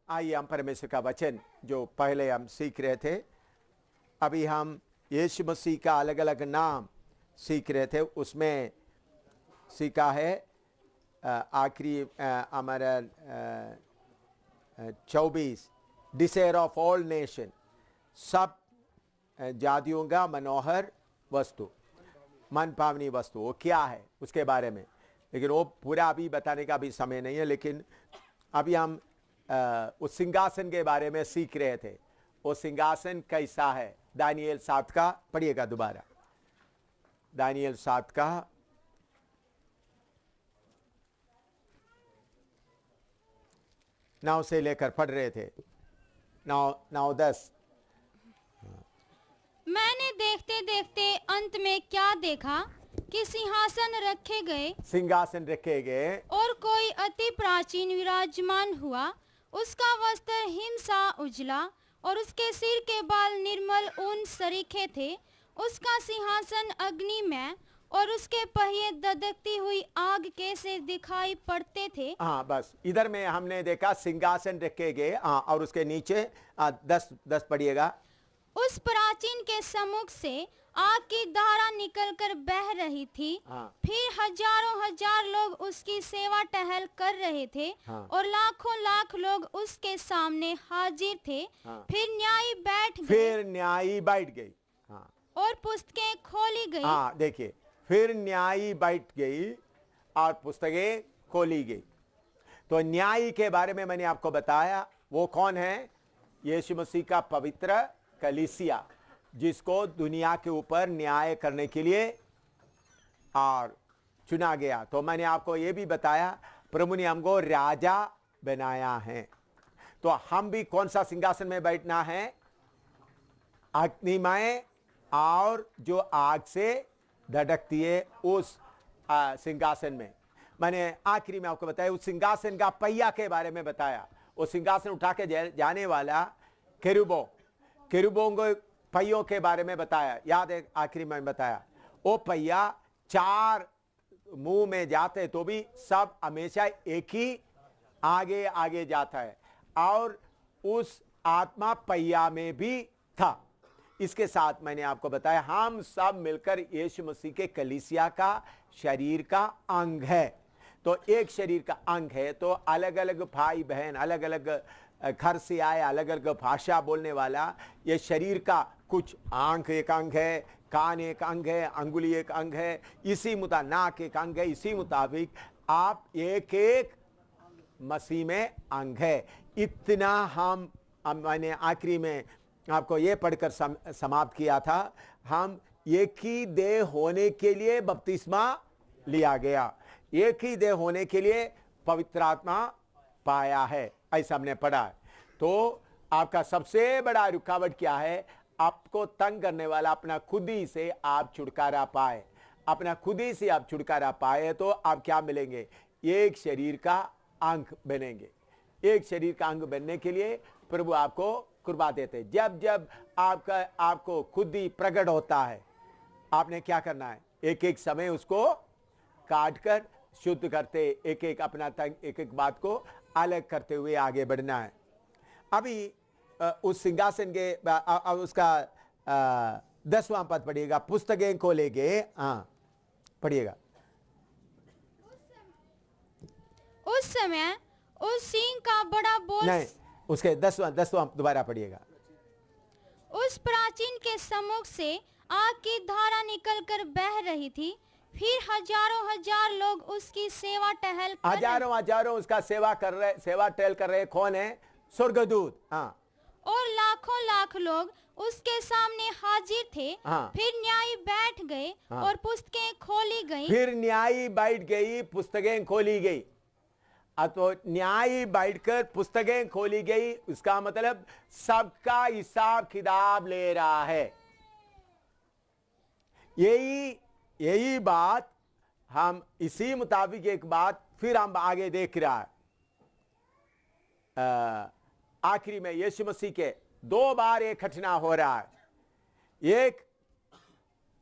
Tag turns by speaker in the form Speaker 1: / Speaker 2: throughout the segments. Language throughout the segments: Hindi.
Speaker 1: आइए हम परमेश्वर का वचन जो पहले हम सीख रहे थे, अभी हम यीशु मसीह का अलग अलग नाम सीख रहे थे। उसमें सीखा है आखिरी हमारा 24 डिजायर ऑफ ऑल नेशन, सब जातियों का मनोहर वस्तु, मन पावनी वस्तु वो क्या है उसके बारे में, लेकिन वो पूरा अभी बताने का भी समय नहीं है। लेकिन अभी हम उस सिंहासन के बारे में सीख रहे थे। वो सिंहासन कैसा है? दानिएल 7 का पढ़िएगा दोबारा, दानिएल 7 का 9 से लेकर पढ़ रहे थे, 9-10।
Speaker 2: मैंने देखते देखते अंत में क्या देखा कि सिंहासन रखे गए,
Speaker 1: सिंहासन रखे गए
Speaker 2: और कोई अति प्राचीन विराजमान हुआ। उसका वस्त्र हिमसा उजला और उसके सिर के बाल निर्मल ऊन सरीखे थे। उसका सिंहासन अग्नि में और उसके पहिए ददकती हुई आग के से दिखाई पड़ते थे।
Speaker 1: हाँ, बस इधर में हमने देखा सिंहासन रखे गए। हाँ, और उसके नीचे 10 पढ़िएगा।
Speaker 2: उस प्राचीन के सम्मुख से आग की धारा निकलकर बह रही थी।
Speaker 1: हाँ।
Speaker 2: फिर हजारों हजार लोग उसकी सेवा टहल कर रहे थे।
Speaker 1: हाँ।
Speaker 2: और लाखों लाख लोग उसके सामने हाजिर थे।
Speaker 1: हाँ।
Speaker 2: फिर न्यायी बैठ गए,
Speaker 1: फिर न्यायी बैठ गई। हाँ,
Speaker 2: और पुस्तकें खोली गई।
Speaker 1: हाँ, देखिए, फिर न्यायी बैठ गई और पुस्तकें खोली गई। तो न्यायी के बारे में मैंने आपको बताया, वो कौन है? यीशु मसीह का पवित्र कलीसिया, जिसको दुनिया के ऊपर न्याय करने के लिए और चुना गया। तो मैंने आपको ये भी बताया, प्रभु ने हमको राजा बनाया है। तो हम भी कौन सा सिंहासन में बैठना है? अग्निमय और जो आग से धड़कती है उस सिंहासन में। मैंने आखिरी में आपको बताया, उस सिंहासन का पहिया के बारे में बताया। वो सिंहासन उठा के जाने वाला केरूबों को पहियों के बारे में बताया। याद है, आखिरी में बताया, वो पहिया 4 मुंह में जाते तो भी सब हमेशा एक ही आगे आगे जाता है, और उस आत्मा पहिया में भी था। इसके साथ मैंने आपको बताया, हम सब मिलकर यीशु मसीह के कलीसिया का शरीर का अंग है। तो एक शरीर का अंग है, तो अलग अलग भाई बहन, अलग अलग घर से आए, अलग अलग भाषा बोलने वाला, ये शरीर का कुछ आंख एक अंग है, कान एक अंग है, अंगुली एक अंग है, इसी मुताबिक नाक एक अंग है, इसी मुताबिक आप एक एक मसीह में अंग है। इतना हम मैंने आखिरी में आपको ये पढ़कर समाप्त किया था, हम एक ही देह होने के लिए बपतिस्मा लिया गया, एक ही देह होने के लिए पवित्र आत्मा पाया है, ऐसा हमने पढ़ा है। तो आपका सबसे बड़ा रुकावट क्या है? आपको तंग करने वाला अपना खुद ही से आप छुटकारा पाए। अपना खुद ही से आप छुटकारा पाए तो आप क्या मिलेंगे? एक शरीर का अंग बनेंगे। एक शरीर का अंग बनने के लिए प्रभु आपको कृपा देते। जब जब आपको खुद ही प्रकट होता है, आपने क्या करना है? एक एक समय उसको काट कर शुद्ध करते, एक एक अपना तंग, एक एक बात को अलग करते हुए आगे बढ़ना है। अभी उस सिंहासन के उसका 10वां पद पढ़िएगा, पुस्तकें खोले गए। हाँ, पढ़िएगा।
Speaker 2: उस समय उस सिंह का बड़ा बोल,
Speaker 1: नहीं, उसके 10वां दोबारा पढ़िएगा।
Speaker 2: उस प्राचीन के सम्मुख से आग की धारा निकलकर बह रही थी। फिर हजारों हजार लोग उसकी सेवा टहल कर,
Speaker 1: हजारों उसका सेवा टहल कर रहे। कौन है? स्वर्गदूत। हाँ,
Speaker 2: और लाखों लाख लोग उसके सामने हाजिर थे।
Speaker 1: हाँ।
Speaker 2: फिर न्यायी बैठ गए।
Speaker 1: हाँ।
Speaker 2: और पुस्तकें खोली गई।
Speaker 1: फिर न्यायी बैठ गई, पुस्तकें खोली गई। तो न्यायी बैठकर पुस्तकें खोली गई, उसका मतलब सबका हिसाब किताब ले रहा है। यही बात हम इसी मुताबिक एक बात फिर हम आगे देख रहा है। आखिरी में यीशु मसीह के 2 बार एक घटना हो रहा है। एक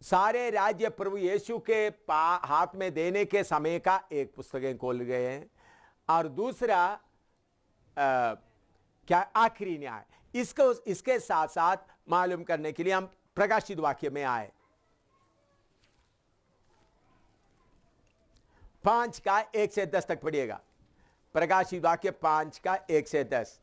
Speaker 1: सारे राज्य प्रभु यीशु के हाथ में देने के समय का एक पुस्तकें खोल गए हैं, और दूसरा क्या आखिरी न्याय। इसको इसके साथ साथ मालूम करने के लिए हम प्रकाशित वाक्य में आए। 5 का 1 से 10 तक पढ़िएगा। प्रकाशित वाक्य 5 का 1 से 10।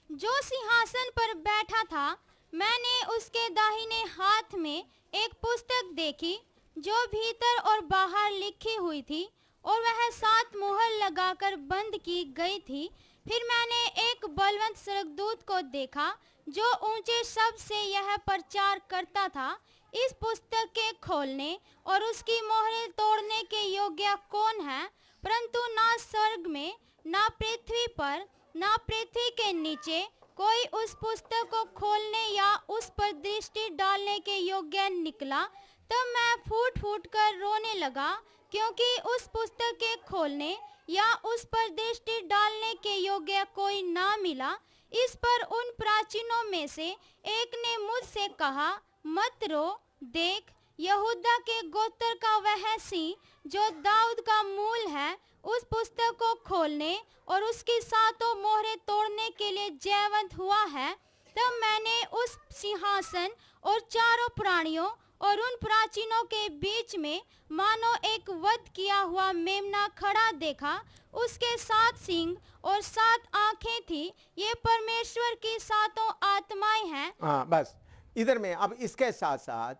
Speaker 2: जो सिंहासन पर बैठा था, मैंने उसके दाहिने हाथ में एक पुस्तक देखी जो भीतर और बाहर लिखी हुई थी, और वह 7 मुहर लगाकर बंद की गई थी। फिर मैंने एक बलवंत स्वर्गदूत को देखा जो ऊंचे शब्द से यह प्रचार करता था, इस पुस्तक के खोलने और उसकी मोहरें तोड़ने के योग्य कौन है? परंतु ना स्वर्ग में, ना पृथ्वी पर, ना पृथ्वी के नीचे कोई उस पुस्तक को खोलने या उस पर दृष्टि डालने के योग्य निकला। तब मैं फूट फूट कर रोने लगा, क्योंकि उस पुस्तक के खोलने या उस पर दृष्टि डालने के योग्य कोई ना मिला। इस पर उन प्राचीनों में से एक ने मुझसे कहा, मत रो, देख, यहूदा के गोत्र का वह सिंह जो दाऊद का मूल है, उस पुस्तक को खोलने और उसकी 7 मोहरें तोड़ने के लिए जयवंत हुआ है। तब मैंने उस सिंहासन और 4 प्राणियों और उन प्राचीनों के बीच में मानो एक वध किया हुआ मेमना खड़ा देखा। उसके 7 सींग और 7 आंखें थी। ये परमेश्वर की 7 आत्माएं हैं।
Speaker 1: हाँ, बस इधर में अब इसके साथ साथ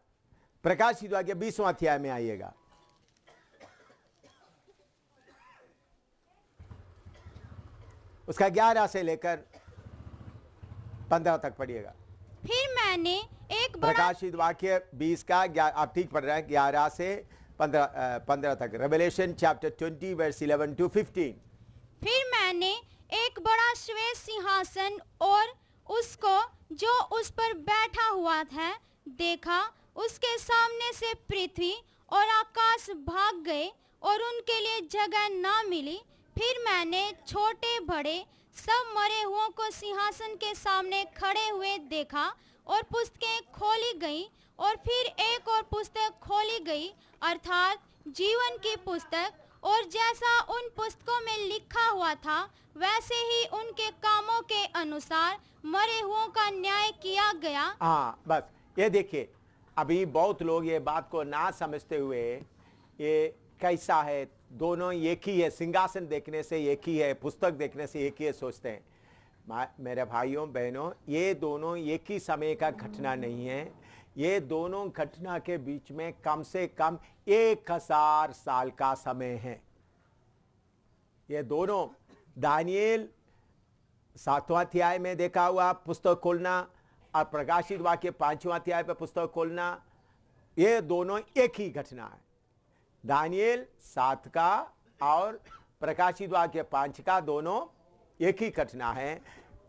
Speaker 1: प्रकाशित वाक्य 20वां अध्याय में आइएगा। उसका 11 से लेकर 15 तक पढ़िएगा।
Speaker 2: फिर मैंने एक बड़ा
Speaker 1: प्रकाशित वाक्य 20 का आप ठीक पढ़ रहे हैं, 11 से 15 तक। Revelation chapter 20 verse 11 to 15।
Speaker 2: फिर मैंने एक बड़ा श्वेत सिंहासन और उसको जो उस पर बैठा हुआ था देखा। उसके सामने से पृथ्वी और आकाश भाग गए और उनके लिए जगह ना मिली। फिर मैंने छोटे बड़े सब मरे हुओं को सिंहासन के सामने खड़े हुए देखा, और पुस्तकें खोली गई, और फिर एक और पुस्तक खोली गई, अर्थात जीवन की पुस्तक। और जैसा उन पुस्तकों में लिखा हुआ था, वैसे ही उनके कामों के अनुसार मरे हुओं का न्याय किया गया।
Speaker 1: हाँ, बस ये देखिए, अभी बहुत लोग ये बात को ना समझते हुए ये कैसा है, दोनों एक ही है, सिंहासन देखने से एक ही है, पुस्तक देखने से एक ही है सोचते हैं। मेरे भाइयों बहनों, ये दोनों एक ही समय का घटना नहीं है। ये दोनों घटना के बीच में कम से कम 1000 साल का समय है। ये दोनों दानियेल 7वां अध्याय में देखा हुआ पुस्तक खोलना और प्रकाशित वाक्य 5वां अध्याय पे पुस्तक खोलना, ये दोनों एक ही घटना है। दानियेल 7 का और प्रकाशित वाक्य 5 का दोनों एक ही घटना है,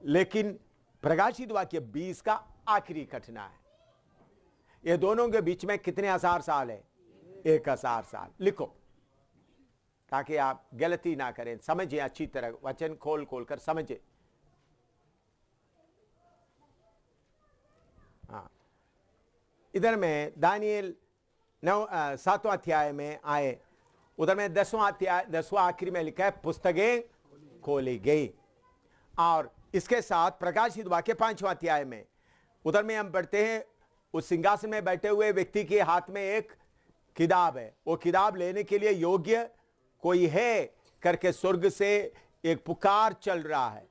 Speaker 1: लेकिन प्रकाशित वाक्य 20 का आखिरी घटना है। ये दोनों के बीच में कितने हजार साल है? 1000 साल। लिखो ताकि आप गलती ना करें, समझिए अच्छी तरह, वचन खोल खोल कर समझे। हाँ, इधर में दानियेल 7वां अध्याय में आए, उधर में 10वां अध्याय 10वां आखिरी में लिखा है पुस्तकें खोली गई। और इसके साथ प्रकाशित वाक्य 5वां अध्याय में उधर में हम पढ़ते हैं, उस सिंहासन में बैठे हुए व्यक्ति के हाथ में एक किताब है। वो किताब लेने के लिए योग्य कोई है करके स्वर्ग से एक पुकार चल रहा है।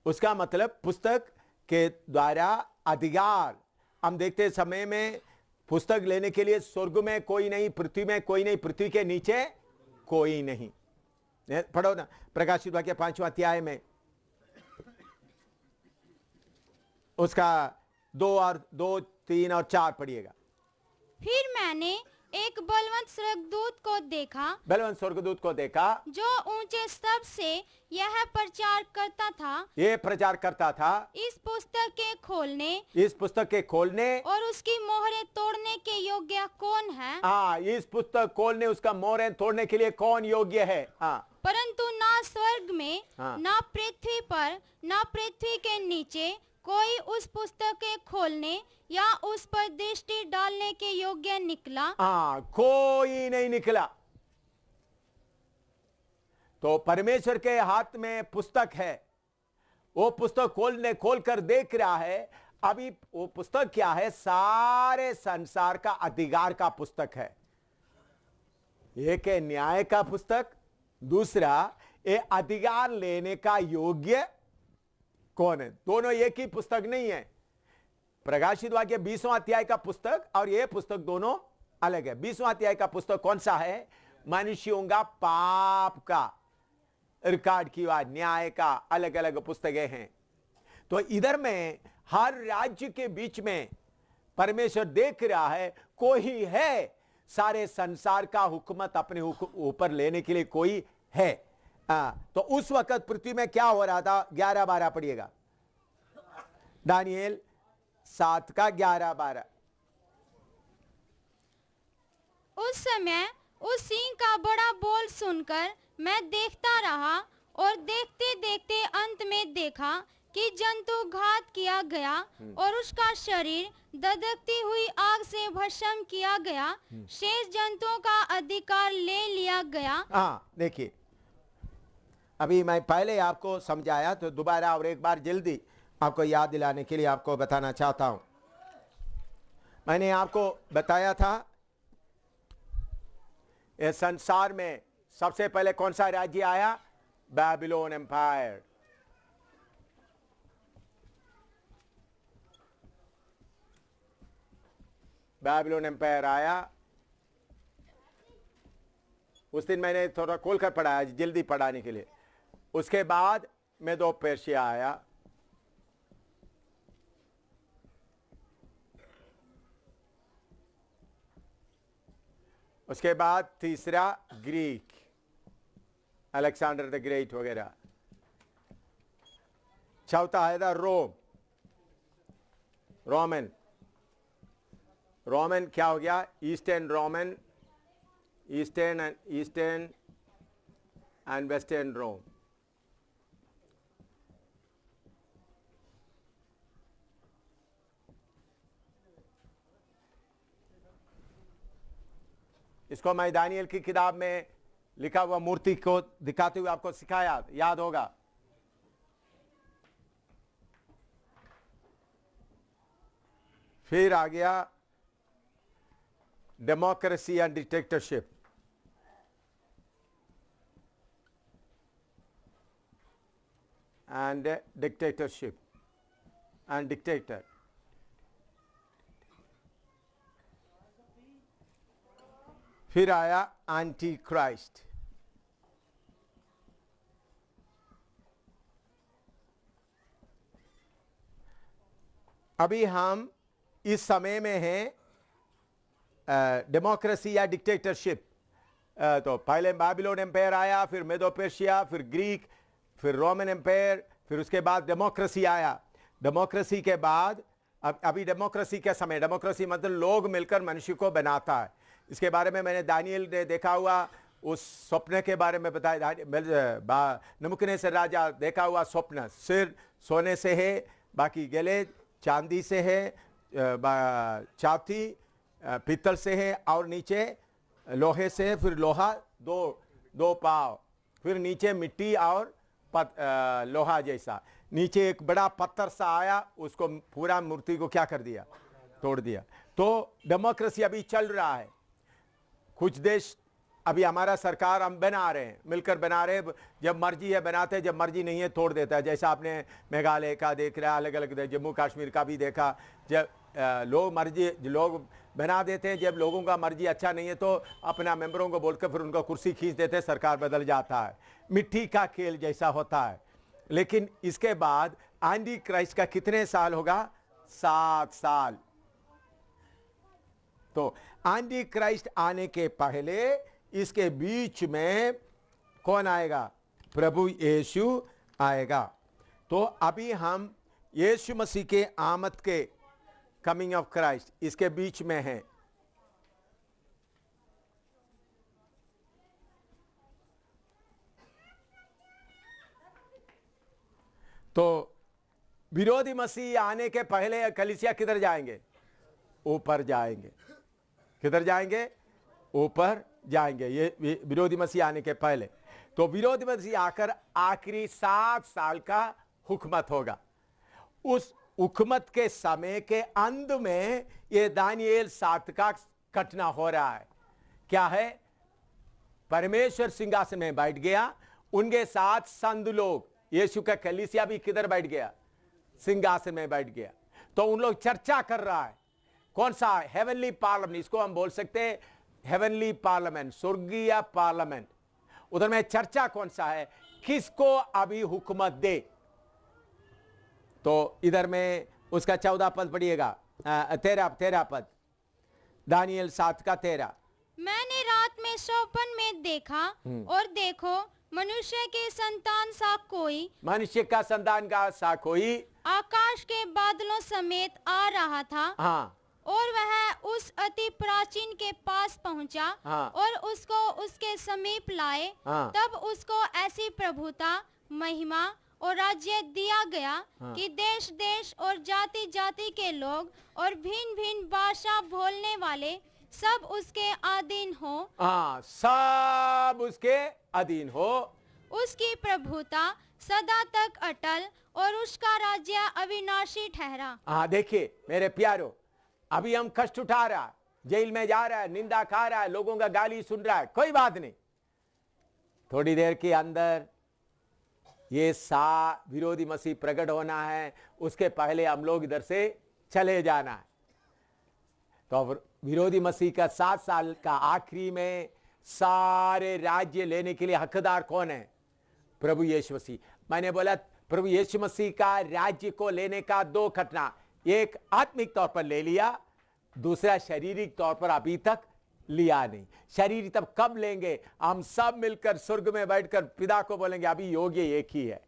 Speaker 1: उसका मतलब पुस्तक के द्वारा अधिकार। हम देखते समय में पुस्तक लेने के लिए स्वर्ग में कोई नहीं, पृथ्वी में कोई नहीं, पृथ्वी के नीचे कोई नहीं। पढ़ो ना प्रकाशित वाक्य 5वां अध्याय में, उसका 2, 3 और 4 पढ़िएगा।
Speaker 2: फिर मैंने एक बलवंत स्वर्गदूत को देखा,
Speaker 1: बलवंत स्वर्गदूत को देखा
Speaker 2: जो ऊंचे शब्द से यह प्रचार करता था,
Speaker 1: ये प्रचार करता था,
Speaker 2: इस पुस्तक के खोलने
Speaker 1: इस पुस्तक के खोलने
Speaker 2: और उसकी मोहरें तोड़ने के योग्य कौन है?
Speaker 1: हाँ, इस पुस्तक खोलने उसका मोहरें तोड़ने के लिए कौन योग्य है? हाँ,
Speaker 2: परंतु ना स्वर्ग में,
Speaker 1: हाँ।
Speaker 2: ना पृथ्वी पर, ना पृथ्वी के नीचे कोई उस पुस्तक के खोलने या उस पर दृष्टि डालने के योग्य निकला।
Speaker 1: हाँ, कोई नहीं निकला। तो परमेश्वर के हाथ में पुस्तक है, वो पुस्तक खोल कर देख रहा है। अभी वो पुस्तक क्या है? सारे संसार का अधिकार का पुस्तक है। एक है न्याय का पुस्तक, दूसरा ये अधिकार लेने का योग्य कौन है। दोनों एक ही पुस्तक नहीं है। प्रकाशित वाक्य 20वां अध्याय का पुस्तक और यह पुस्तक दोनों अलग है। 20वां अध्याय का पुस्तक कौन सा है? मनुष्यों का पाप का रिकॉर्ड किया न्याय का अलग अलग पुस्तकें हैं। तो इधर में हर राज्य के बीच में परमेश्वर देख रहा है, कोई है सारे संसार का हुकूमत अपने ऊपर लेने के लिए कोई है। तो उस वक्त पृथ्वी में क्या हो रहा था? 11-12 पढ़िएगा, दानिएल 7 का 11-12।
Speaker 2: उस समय उस सिंह का बड़ा बोल सुनकर मैं देखता रहा, और देखते देखते अंत में देखा कि जंतु घात किया गया और उसका शरीर दधकती हुई आग से भस्म किया गया। शेष जंतुओं का अधिकार ले लिया गया।
Speaker 1: देखिए, अभी मैं पहले आपको समझाया, तो दोबारा और एक बार जल्दी आपको याद दिलाने के लिए आपको बताना चाहता हूं। मैंने आपको बताया था इस संसार में सबसे पहले कौन सा राज्य आया? Babylon empire. बेबीलोन एम्पायर आया। उस दिन मैंने थोड़ा खोलकर पढ़ाया जल्दी पढ़ाने के लिए। उसके बाद मेदो पर्शिया आया। उसके बाद तीसरा ग्रीक, अलेक्जेंडर द ग्रेट वगैरह। चौथा है था रोमन क्या हो गया? Eastern Roman, eastern and western Rome. इसको मैं दानियल की किताब में लिखा हुआ मूर्ति को दिखाते हुए आपको सिखाया, याद होगा। फिर आ गया democracy and dictatorship. And dictator. फिर आया एंटी क्राइस्ट। अभी हम इस समय में हैं डेमोक्रेसी या डिक्टेटरशिप। तो पहले बाबिलोन एम्पायर आया, फिर मेदो पर्शिया, फिर ग्रीक, फिर रोमन एम्पायर, फिर उसके बाद डेमोक्रेसी आया। डेमोक्रेसी के बाद अभी डेमोक्रेसी के समय, डेमोक्रेसी मतलब लोग मिलकर मनुष्य को बनाता है। इसके बारे में मैंने दानियल ने देखा हुआ उस स्वप्न के बारे में बताया। नबूकदनेस्सर राजा देखा हुआ स्वप्न, सिर सोने से है, बाकी गले चांदी से है, छाती पीतल से है और नीचे लोहे से है। फिर लोहा दो पाव, फिर नीचे मिट्टी और लोहा जैसा, नीचे एक बड़ा पत्थर सा आया, उसको पूरा मूर्ति को क्या कर दिया? तोड़ दिया। तो डेमोक्रेसी अभी चल रहा है। कुछ देश अभी हमारा सरकार हम बना रहे हैं, मिलकर बना रहे हैं। जब मर्जी है बनाते हैं, जब मर्जी नहीं है तोड़ देता है। जैसा आपने मेघालय का देख रहा है, अलग अलग जम्मू कश्मीर का भी देखा। जब लोग बना देते हैं, जब लोगों का मर्जी अच्छा नहीं है तो अपना मेंबरों को बोलकर फिर उनको कुर्सी खींच देते हैं, सरकार बदल जाता है। मिट्टी का खेल जैसा होता है। लेकिन इसके बाद एंटी क्राइस्ट का कितने साल होगा? 7 साल। तो एंटी क्राइस्ट आने के पहले इसके बीच में कौन आएगा? प्रभु यीशु आएगा। तो अभी हम यीशु मसीह के आमद के, कमिंग ऑफ क्राइस्ट, इसके बीच में हैं। तो विरोधी मसीह आने के पहले कलीसिया किधर जाएंगे? ऊपर जाएंगे। किधर जाएंगे? ऊपर जाएंगे, ये विरोधी मसीह आने के पहले। तो विरोधी मसीह आकर आखिरी 7 साल का हुकूमत होगा। उस हुकूमत के समय के अंत में ये दानियेल 7 का घटना हो रहा है। क्या है? परमेश्वर सिंहासन में बैठ गया, उनके साथ संत लोग, यीशु का कलीसिया भी किधर बैठ गया? सिंहासन में बैठ गया। तो उन लोग चर्चा कर रहा है। कौन सा? हेवनली पार्लियामेंट, इसको हम बोल सकते हैं हेवनली पार्लियामेंट, स्वर्गीय पार्लियामेंट। उधर में चर्चा कौन सा है? किसको अभी हुकूमत दे। तो इधर में उसका 14 पद पढ़िएगा, 13 पद, दानियेल 7 का 13।
Speaker 2: मैंने रात में स्वप्न में देखा, और देखो मनुष्य के संतान सा कोई,
Speaker 1: मनुष्य का संतान का सा कोई
Speaker 2: आकाश के बादलों समेत आ रहा था।
Speaker 1: हाँ,
Speaker 2: और वह उस अति प्राचीन के पास पहुंचा,
Speaker 1: हाँ,
Speaker 2: और उसको उसके समीप लाए।
Speaker 1: हाँ,
Speaker 2: तब उसको ऐसी प्रभुता, महिमा और राज्य दिया गया,
Speaker 1: हाँ,
Speaker 2: कि देश देश और जाति जाति के लोग और भिन्न भिन्न भाषा बोलने वाले सब उसके अधीन हो।
Speaker 1: हाँ, सब उसके अधीन हो।
Speaker 2: उसकी प्रभुता सदा तक अटल, और उसका राज्य अविनाशी ठहरा।
Speaker 1: हाँ, देखिए मेरे प्यारो, अभी हम कष्ट उठा रहा है, जेल में जा रहा है, निंदा खा रहा है, लोगों का गाली सुन रहा है, कोई बात नहीं। थोड़ी देर के अंदर ये विरोधी मसीह प्रकट होना है, उसके पहले हम लोग इधर से चले जाना है। तो विरोधी मसीह का 7 साल का आखिरी में सारे राज्य लेने के लिए हकदार कौन है? प्रभु यीशु मसीह। मैंने बोला प्रभु यीशु मसीह का राज्य को लेने का 2 घटना, एक आत्मिक तौर पर ले लिया, दूसरा शारीरिक तौर पर अभी तक लिया नहीं। शरीर तब कब लेंगे? हम सब मिलकर स्वर्ग में बैठकर पिता को बोलेंगे अभी योग्य एक ही है।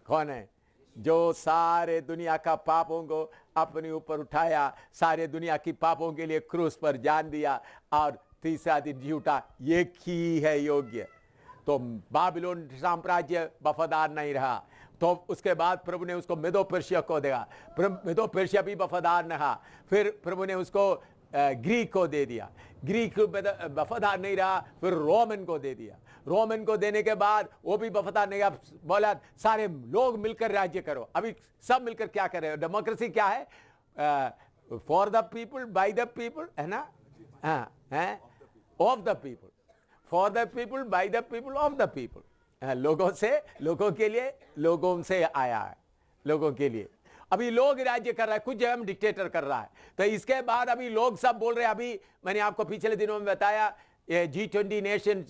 Speaker 1: कौन है? जो सारे दुनिया का पापों को अपने ऊपर उठाया, सारे दुनिया की पापों के लिए क्रूस पर जान दिया और तीसरा दिन जी उठा, एक ही है योग्य। तो बाबिलोन साम्राज्य वफादार नहीं रहा, तो उसके बाद प्रभु ने उसको मेदो पर्शिया को दिया, मेदो पर्शिया भी वफादार न रहा। फिर प्रभु ने उसको ग्रीक को दे दिया, ग्रीक वफादार नहीं रहा, फिर रोमन को दे दिया। रोमन को देने के बाद वो भी वफादार नहीं रहा, बोला सारे लोग मिलकर राज्य करो। अभी सब मिलकर क्या कर रहे हो? डेमोक्रेसी क्या है? For the people, by the people, है ना? हाँ, of the people, for the people, by the people, of the people. लोगों से, लोगों के लिए, लोगों से आया है, लोगों के लिए। अभी लोग राज्य कर रहा है, कुछ जगह में डिक्टेटर कर रहा है। तो इसके बाद अभी लोग सब बोल रहे हैं। अभी मैंने आपको पिछले दिनों में बताया, ये G20 नेशन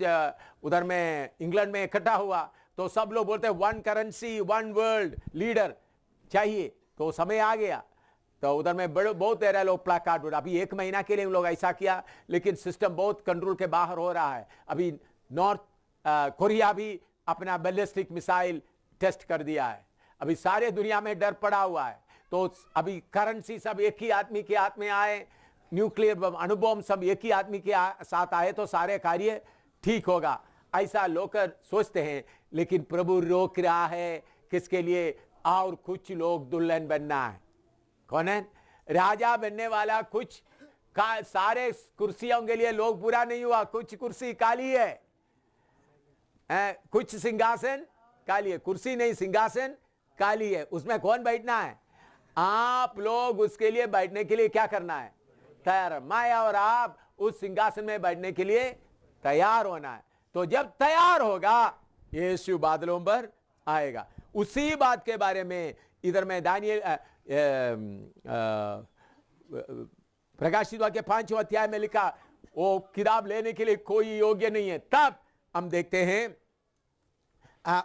Speaker 1: उधर में इंग्लैंड में इकट्ठा हुआ, तो सब लोग बोलते हैं 1 करेंसी 1 वर्ल्ड लीडर चाहिए। तो समय आ गया, तो उधर में बहुत तेरह लोग प्लाकार्ड। अभी 1 महीना के लिए लोग ऐसा किया, लेकिन सिस्टम बहुत कंट्रोल के बाहर हो रहा है। अभी नॉर्थ कोरिया भी अपना बैलिस्टिक मिसाइल टेस्ट कर दिया है। अभी सारे दुनिया में डर पड़ा हुआ है। तो अभी करेंसी सब एक ही आदमी के हाथ में आए, न्यूक्लियर अणुबॉम्ब सब एक ही आदमी के साथ आए तो सारे कार्य ठीक होगा, ऐसा लोग सोचते हैं। लेकिन प्रभु रोक रहा है, किसके लिए? और कुछ लोग दुल्हन बनना है। कौन है? राजा बनने वाला कुछ सारे कुर्सियों के लिए लोग पूरा नहीं हुआ, कुछ कुर्सी काली है, कुछ सिंहासन काली है, कुर्सी नहीं सिंहासन काली है। उसमें कौन बैठना है? आप लोग उसके लिए बैठने के लिए क्या करना है? तैयार। मैं और आप उस सिंहासन में बैठने के लिए तैयार होना है। तो जब तैयार होगा, यीशु बादलों पर आएगा। उसी बात के बारे में इधर में दानियेल प्रकाशित वाक्य 5वें अध्याय में लिखा, वो किताब लेने के लिए कोई योग्य नहीं है। तब हम देखते हैं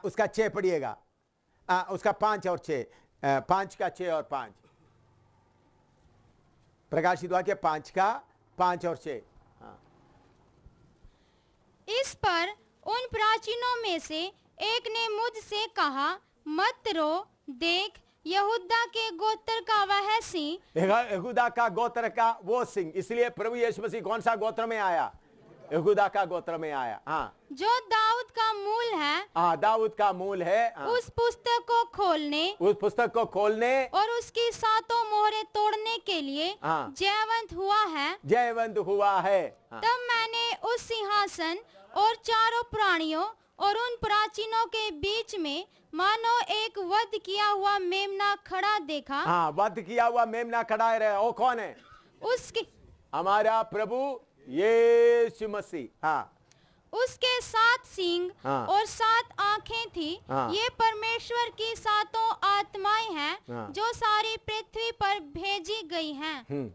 Speaker 1: उसका 6 पढ़िएगा, उसका 5 और 6, 5 का 6 और 5, प्रकाशित वाक्य 5 का 5 और 6।
Speaker 2: इस पर उन प्राचीनों में से एक ने मुझसे कहा, मत रो, देख यहूदा के गोत्र का वह सिंह,
Speaker 1: यहूदा का गोत्र का वो सिंह। इसलिए प्रभु यीशु मसीह कौन सा गोत्र में आया? यहूदा का गोत्र में आया। हाँ,
Speaker 2: जो दाऊद का मूल है।
Speaker 1: हाँ, दाऊद का मूल है। हाँ,
Speaker 2: उस पुस्तक को खोलने,
Speaker 1: उस पुस्तक को खोलने
Speaker 2: और उसकी 7 मोहरें तोड़ने के लिए
Speaker 1: हाँ,
Speaker 2: जयवंत हुआ है।
Speaker 1: जयवंत हुआ है। हाँ,
Speaker 2: तब मैंने उस सिंहासन और चारों प्राणियों और उन प्राचीनों के बीच में मानो एक वध किया हुआ मेमना खड़ा देखा।
Speaker 1: हाँ, वध किया हुआ मेमना खड़ा रहे। वो कौन है?
Speaker 2: उसके
Speaker 1: हमारा प्रभु यीशु मसीह। हाँ,
Speaker 2: उसके 7 सींग
Speaker 1: हाँ।
Speaker 2: और 7 आंखें थी।
Speaker 1: हाँ।
Speaker 2: ये परमेश्वर की 7 आत्माएं हैं
Speaker 1: हाँ।
Speaker 2: जो सारी पृथ्वी पर भेजी गई हैं।
Speaker 1: हाँ,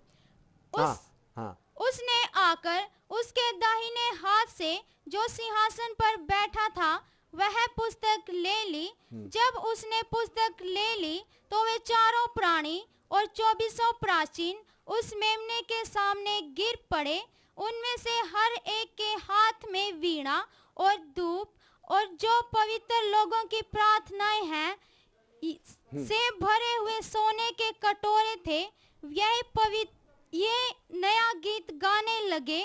Speaker 2: उस
Speaker 1: हाँ,
Speaker 2: उसने आकर उसके दाहिने हाथ से जो सिंहासन पर बैठा था वह पुस्तक ले ली। जब उसने पुस्तक ले ली तो वे चारों प्राणी और 24 प्राचीन उस मेमने के सामने गिर पड़े। उनमें से हर एक के हाथ में वीणा और धूप और जो पवित्र लोगों की प्रार्थनाएं हैं से भरे हुए सोने के कटोरे थे। ये नया गीत गाने लगे,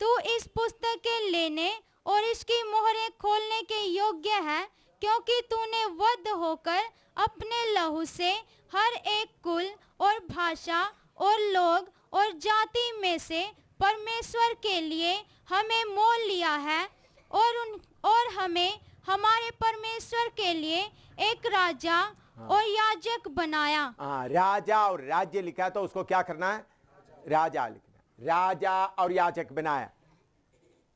Speaker 2: तू इस पुस्तक के लेने और इसकी मोहरें खोलने के योग्य है, क्योंकि तूने वध होकर अपने लहू से हर एक कुल और भाषा और लोग और जाति में से परमेश्वर के लिए हमें मोल लिया है और हमें हमारे परमेश्वर के लिए एक राजा और याजक बनाया।
Speaker 1: हाँ, राजा और राज्य लिखा है तो उसको क्या करना है? राजा लिखना है। राजा और याजक बनाया।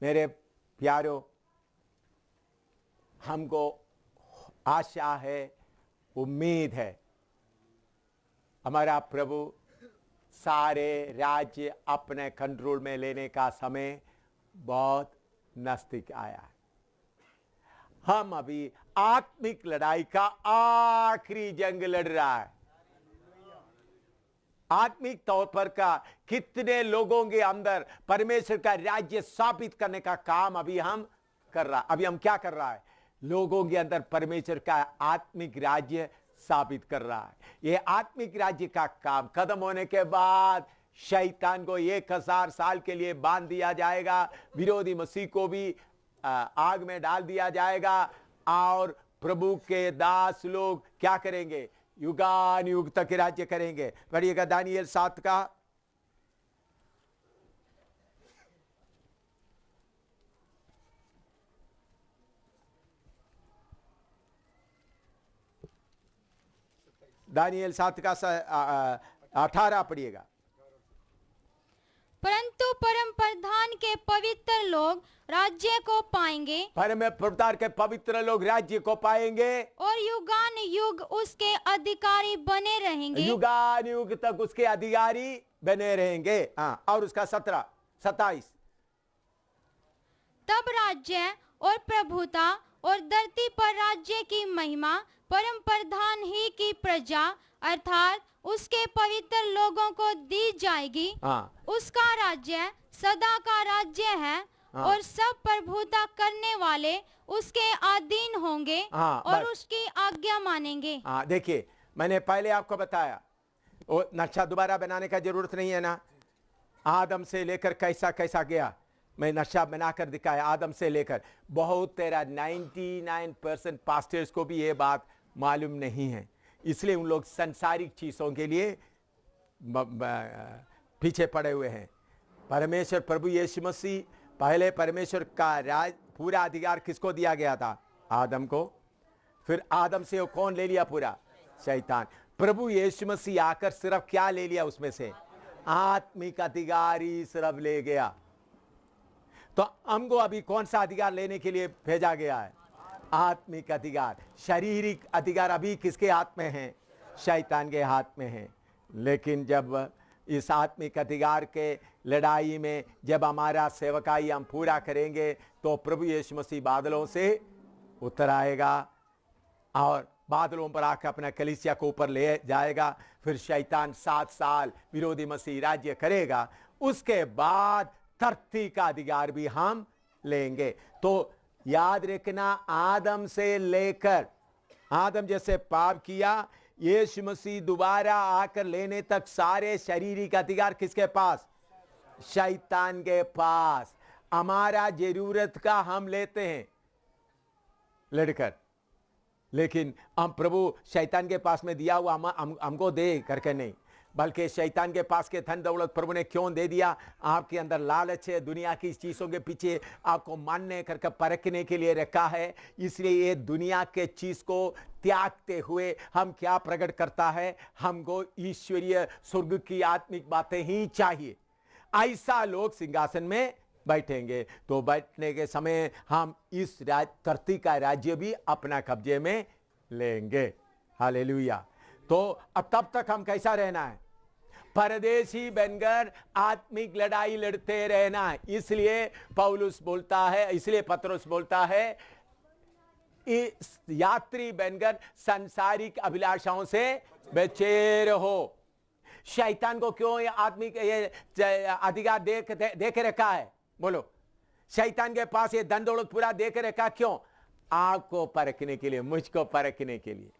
Speaker 1: मेरे प्यारो, हमको आशा है, उम्मीद है, हमारा प्रभु सारे राज्य अपने कंट्रोल में लेने का समय बहुत नजदीक आया है। हम अभी आत्मिक लड़ाई का आखिरी जंग लड़ रहा है। आत्मिक तौर पर का कितने लोगों के अंदर परमेश्वर का राज्य स्थापित करने का काम अभी हम कर रहा। अभी हम क्या कर रहा है? लोगों के अंदर परमेश्वर का आत्मिक राज्य स्थापित कर रहा है। ये आत्मिक राज्य का काम खत्म होने के बाद शैतान को 1000 साल के लिए बांध दिया जाएगा। विरोधी मसीह को भी आग में डाल दिया जाएगा और प्रभु के दास लोग क्या करेंगे? युगान युग तक राज्य करेंगे। पढ़िएगा दानियेल 7 का दानियेल 7 का 18 पढ़िएगा।
Speaker 2: परंतु परम प्रधान के पवित्र लोग राज्य को पाएंगे।
Speaker 1: परम प्रधान के पवित्र लोग राज्य को पाएंगे
Speaker 2: और युगान युग उसके अधिकारी बने रहेंगे।
Speaker 1: युगान युग तक उसके अधिकारी बने रहेंगे। हाँ, और उसका 27
Speaker 2: तब राज्य और प्रभुता और धरती पर राज्य की महिमा परम प्रधान ही की प्रजा अर्थात उसके पवित्र लोगों को दी जाएगी।
Speaker 1: हाँ,
Speaker 2: उसका राज्य सदा का राज्य है।
Speaker 1: हाँ।
Speaker 2: और सब प्रभुता करने वाले उसके अधीन होंगे।
Speaker 1: हाँ,
Speaker 2: और
Speaker 1: बस।
Speaker 2: उसकी आज्ञा मानेंगे।
Speaker 1: हाँ, देखिए, मैंने पहले आपको बताया वो नक्शा दोबारा बनाने का जरूरत नहीं है ना। आदम से लेकर कैसा कैसा गया, मैं नक्शा बनाकर दिखाया। आदम से लेकर बहुत तेरा 99% पास्टर्स को भी ये बात मालूम नहीं है, इसलिए उन लोग संसारिक चीजों के लिए पीछे पड़े हुए हैं। परमेश्वर प्रभु यीशु मसीह पहले परमेश्वर का राज पूरा अधिकार किसको दिया गया था? आदम को। फिर आदम से वो कौन ले लिया? पूरा शैतान। प्रभु यीशु मसीह आकर सिर्फ क्या ले लिया? उसमें से आत्मिक अधिकार ही सिर्फ ले गया। तो हमको अभी कौन सा अधिकार लेने के लिए भेजा गया है? आत्मिक अधिकार। शारीरिक अधिकार अभी किसके हाथ में है? शैतान के हाथ में है। लेकिन जब इस आत्मिक अधिकार के लड़ाई में जब हमारा सेवकाई हम पूरा करेंगे तो प्रभु यीशु मसीह बादलों से उतर आएगा और बादलों पर आकर अपना कलीसिया को ऊपर ले जाएगा। फिर शैतान 7 साल विरोधी मसीह राज्य करेगा। उसके बाद धरती का अधिकार भी हम लेंगे। तो याद रखना, आदम से लेकर आदम जैसे पाप किया, यीशु मसीह दोबारा आकर लेने तक सारे शारीरिक अधिकार किसके पास? शैतान के पास। हमारा जरूरत का हम लेते हैं लड़कर, लेकिन हम प्रभु शैतान के पास में दिया हुआ हमको दे करके नहीं। बल्कि शैतान के पास के धन दौलत प्रभु ने क्यों दे दिया? आपके अंदर लालच है, दुनिया की चीजों के पीछे आपको मानने करके परखने के लिए रखा है। इसलिए ये दुनिया के चीज को त्यागते हुए हम क्या प्रकट करता है? हमको ईश्वरीय स्वर्ग की आत्मिक बातें ही चाहिए। ऐसा लोग सिंहासन में बैठेंगे तो बैठने के समय हम इस धरती का राज्य भी अपना कब्जे में लेंगे। हालेलुया। तो अब तब तक हम कैसा रहना है? परदेशी बनकर आत्मिक लड़ाई लड़ते रहना है। इसलिए पौलुस बोलता है, इसलिए पत्रोस बोलता है, इस यात्री बनकर सांसारिक अभिलाषाओं से बचे रहो। शैतान को क्यों ये आत्मिक ये अधिकार दे के रखा है? बोलो, शैतान के पास ये धन दौलत पूरा दे के रखा क्यों? आपको परखने के लिए, मुझको परखने के लिए।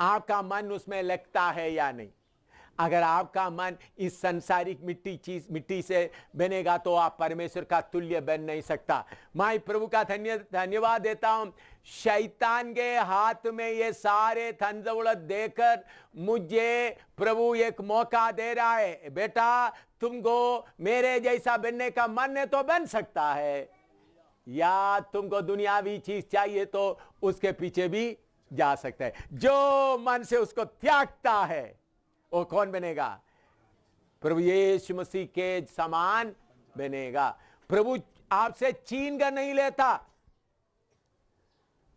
Speaker 1: आपका मन उसमें लगता है या नहीं? अगर आपका मन इस संसारिक मिट्टी से बनेगा तो आप परमेश्वर का तुल्य बन नहीं सकता। मैं प्रभु का धन्यवाद देता हूं, शैतान के हाथ में ये सारे धन दौलत देकर मुझे प्रभु एक मौका दे रहा है, बेटा तुमको मेरे जैसा बनने का मन है तो बन सकता है, या तुमको दुनियावी चीज चाहिए तो उसके पीछे भी जा सकता है। जो मन से उसको त्यागता है वो कौन बनेगा? प्रभु यीशु मसीह के समान बनेगा। प्रभु आपसे छीन कर नहीं लेता,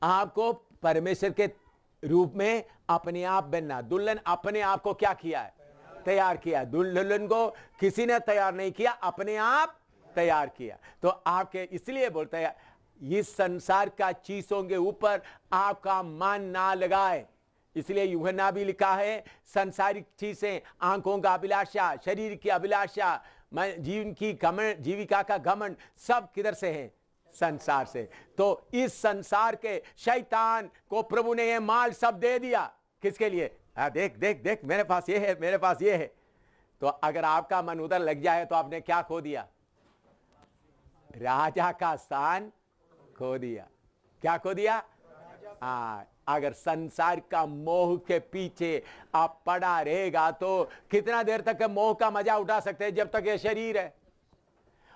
Speaker 1: आपको परमेश्वर के रूप में अपने आप बनना। दुल्हन अपने आप को क्या किया है? तैयार किया। दुल्हन को किसी ने तैयार नहीं किया, अपने आप तैयार किया। तो आपके इसलिए बोलता है, इस संसार का चीजों के ऊपर आपका मन ना लगाए। इसलिए यूहन्ना भी लिखा है, संसारिक चीजें, आंखों का अभिलाषा, शरीर की अभिलाषा, जीवन की घमंड, जीविका का घमंड, सब किधर से है? संसार से। तो इस संसार के शैतान को प्रभु ने ये माल सब दे दिया। किसके लिए? देख देख देख, मेरे पास ये है, मेरे पास ये है। तो अगर आपका मन उधर लग जाए तो आपने क्या खो दिया? राजा का स्थान खो दिया। क्या खो दिया? अगर संसार का मोह के पीछे आप पड़ा रहेगा तो कितना देर तक मोह का मजा उठा सकते हैं? जब तक ये शरीर है।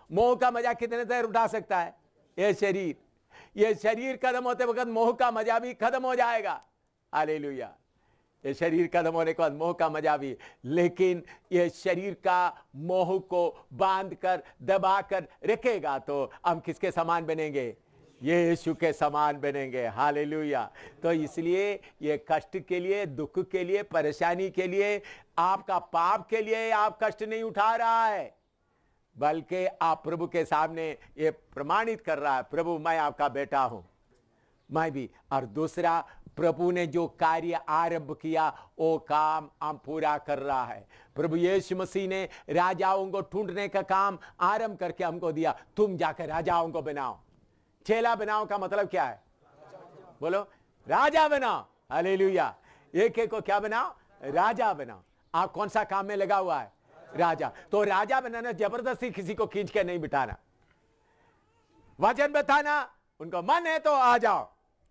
Speaker 1: मोह का मजा कितने देर उठा सकता है? ये शरीर। ये शरीर खत्म होते वक्त मोह का मजा भी खत्म हो जाएगा। हालेलुया। ये शरीर खत्म होने के बाद मोह का मजा भी, लेकिन ये शरीर का मोह को बांध कर दबा कर रखेगा तो हम किसके समान बनेंगे? यीशु के समान बनेंगे। हालेलुया। तो इसलिए ये कष्ट के लिए, दुख के लिए, परेशानी के लिए, आपका पाप के लिए आप कष्ट नहीं उठा रहा है, बल्कि आप प्रभु के सामने ये प्रमाणित कर रहा है, प्रभु मैं आपका बेटा हूं, मैं भी। और दूसरा, प्रभु ने जो कार्य आरंभ किया वो काम हम पूरा कर रहा है। प्रभु यीशु मसीह ने राजाओं को ढूंढने का काम आरंभ करके हमको दिया, तुम जाकर राजाओं को बनाओ। चेला बनाओ का मतलब क्या है? बोलो, राजा बनाओ। हालेलुया। एक एक को क्या बनाओ? राजा बनाओ। आप कौन सा काम में लगा हुआ है? राजा। तो राजा बनाना जबरदस्ती किसी को खींच के नहीं बिठाना, वचन बताना, उनको मन है तो आ जाओ।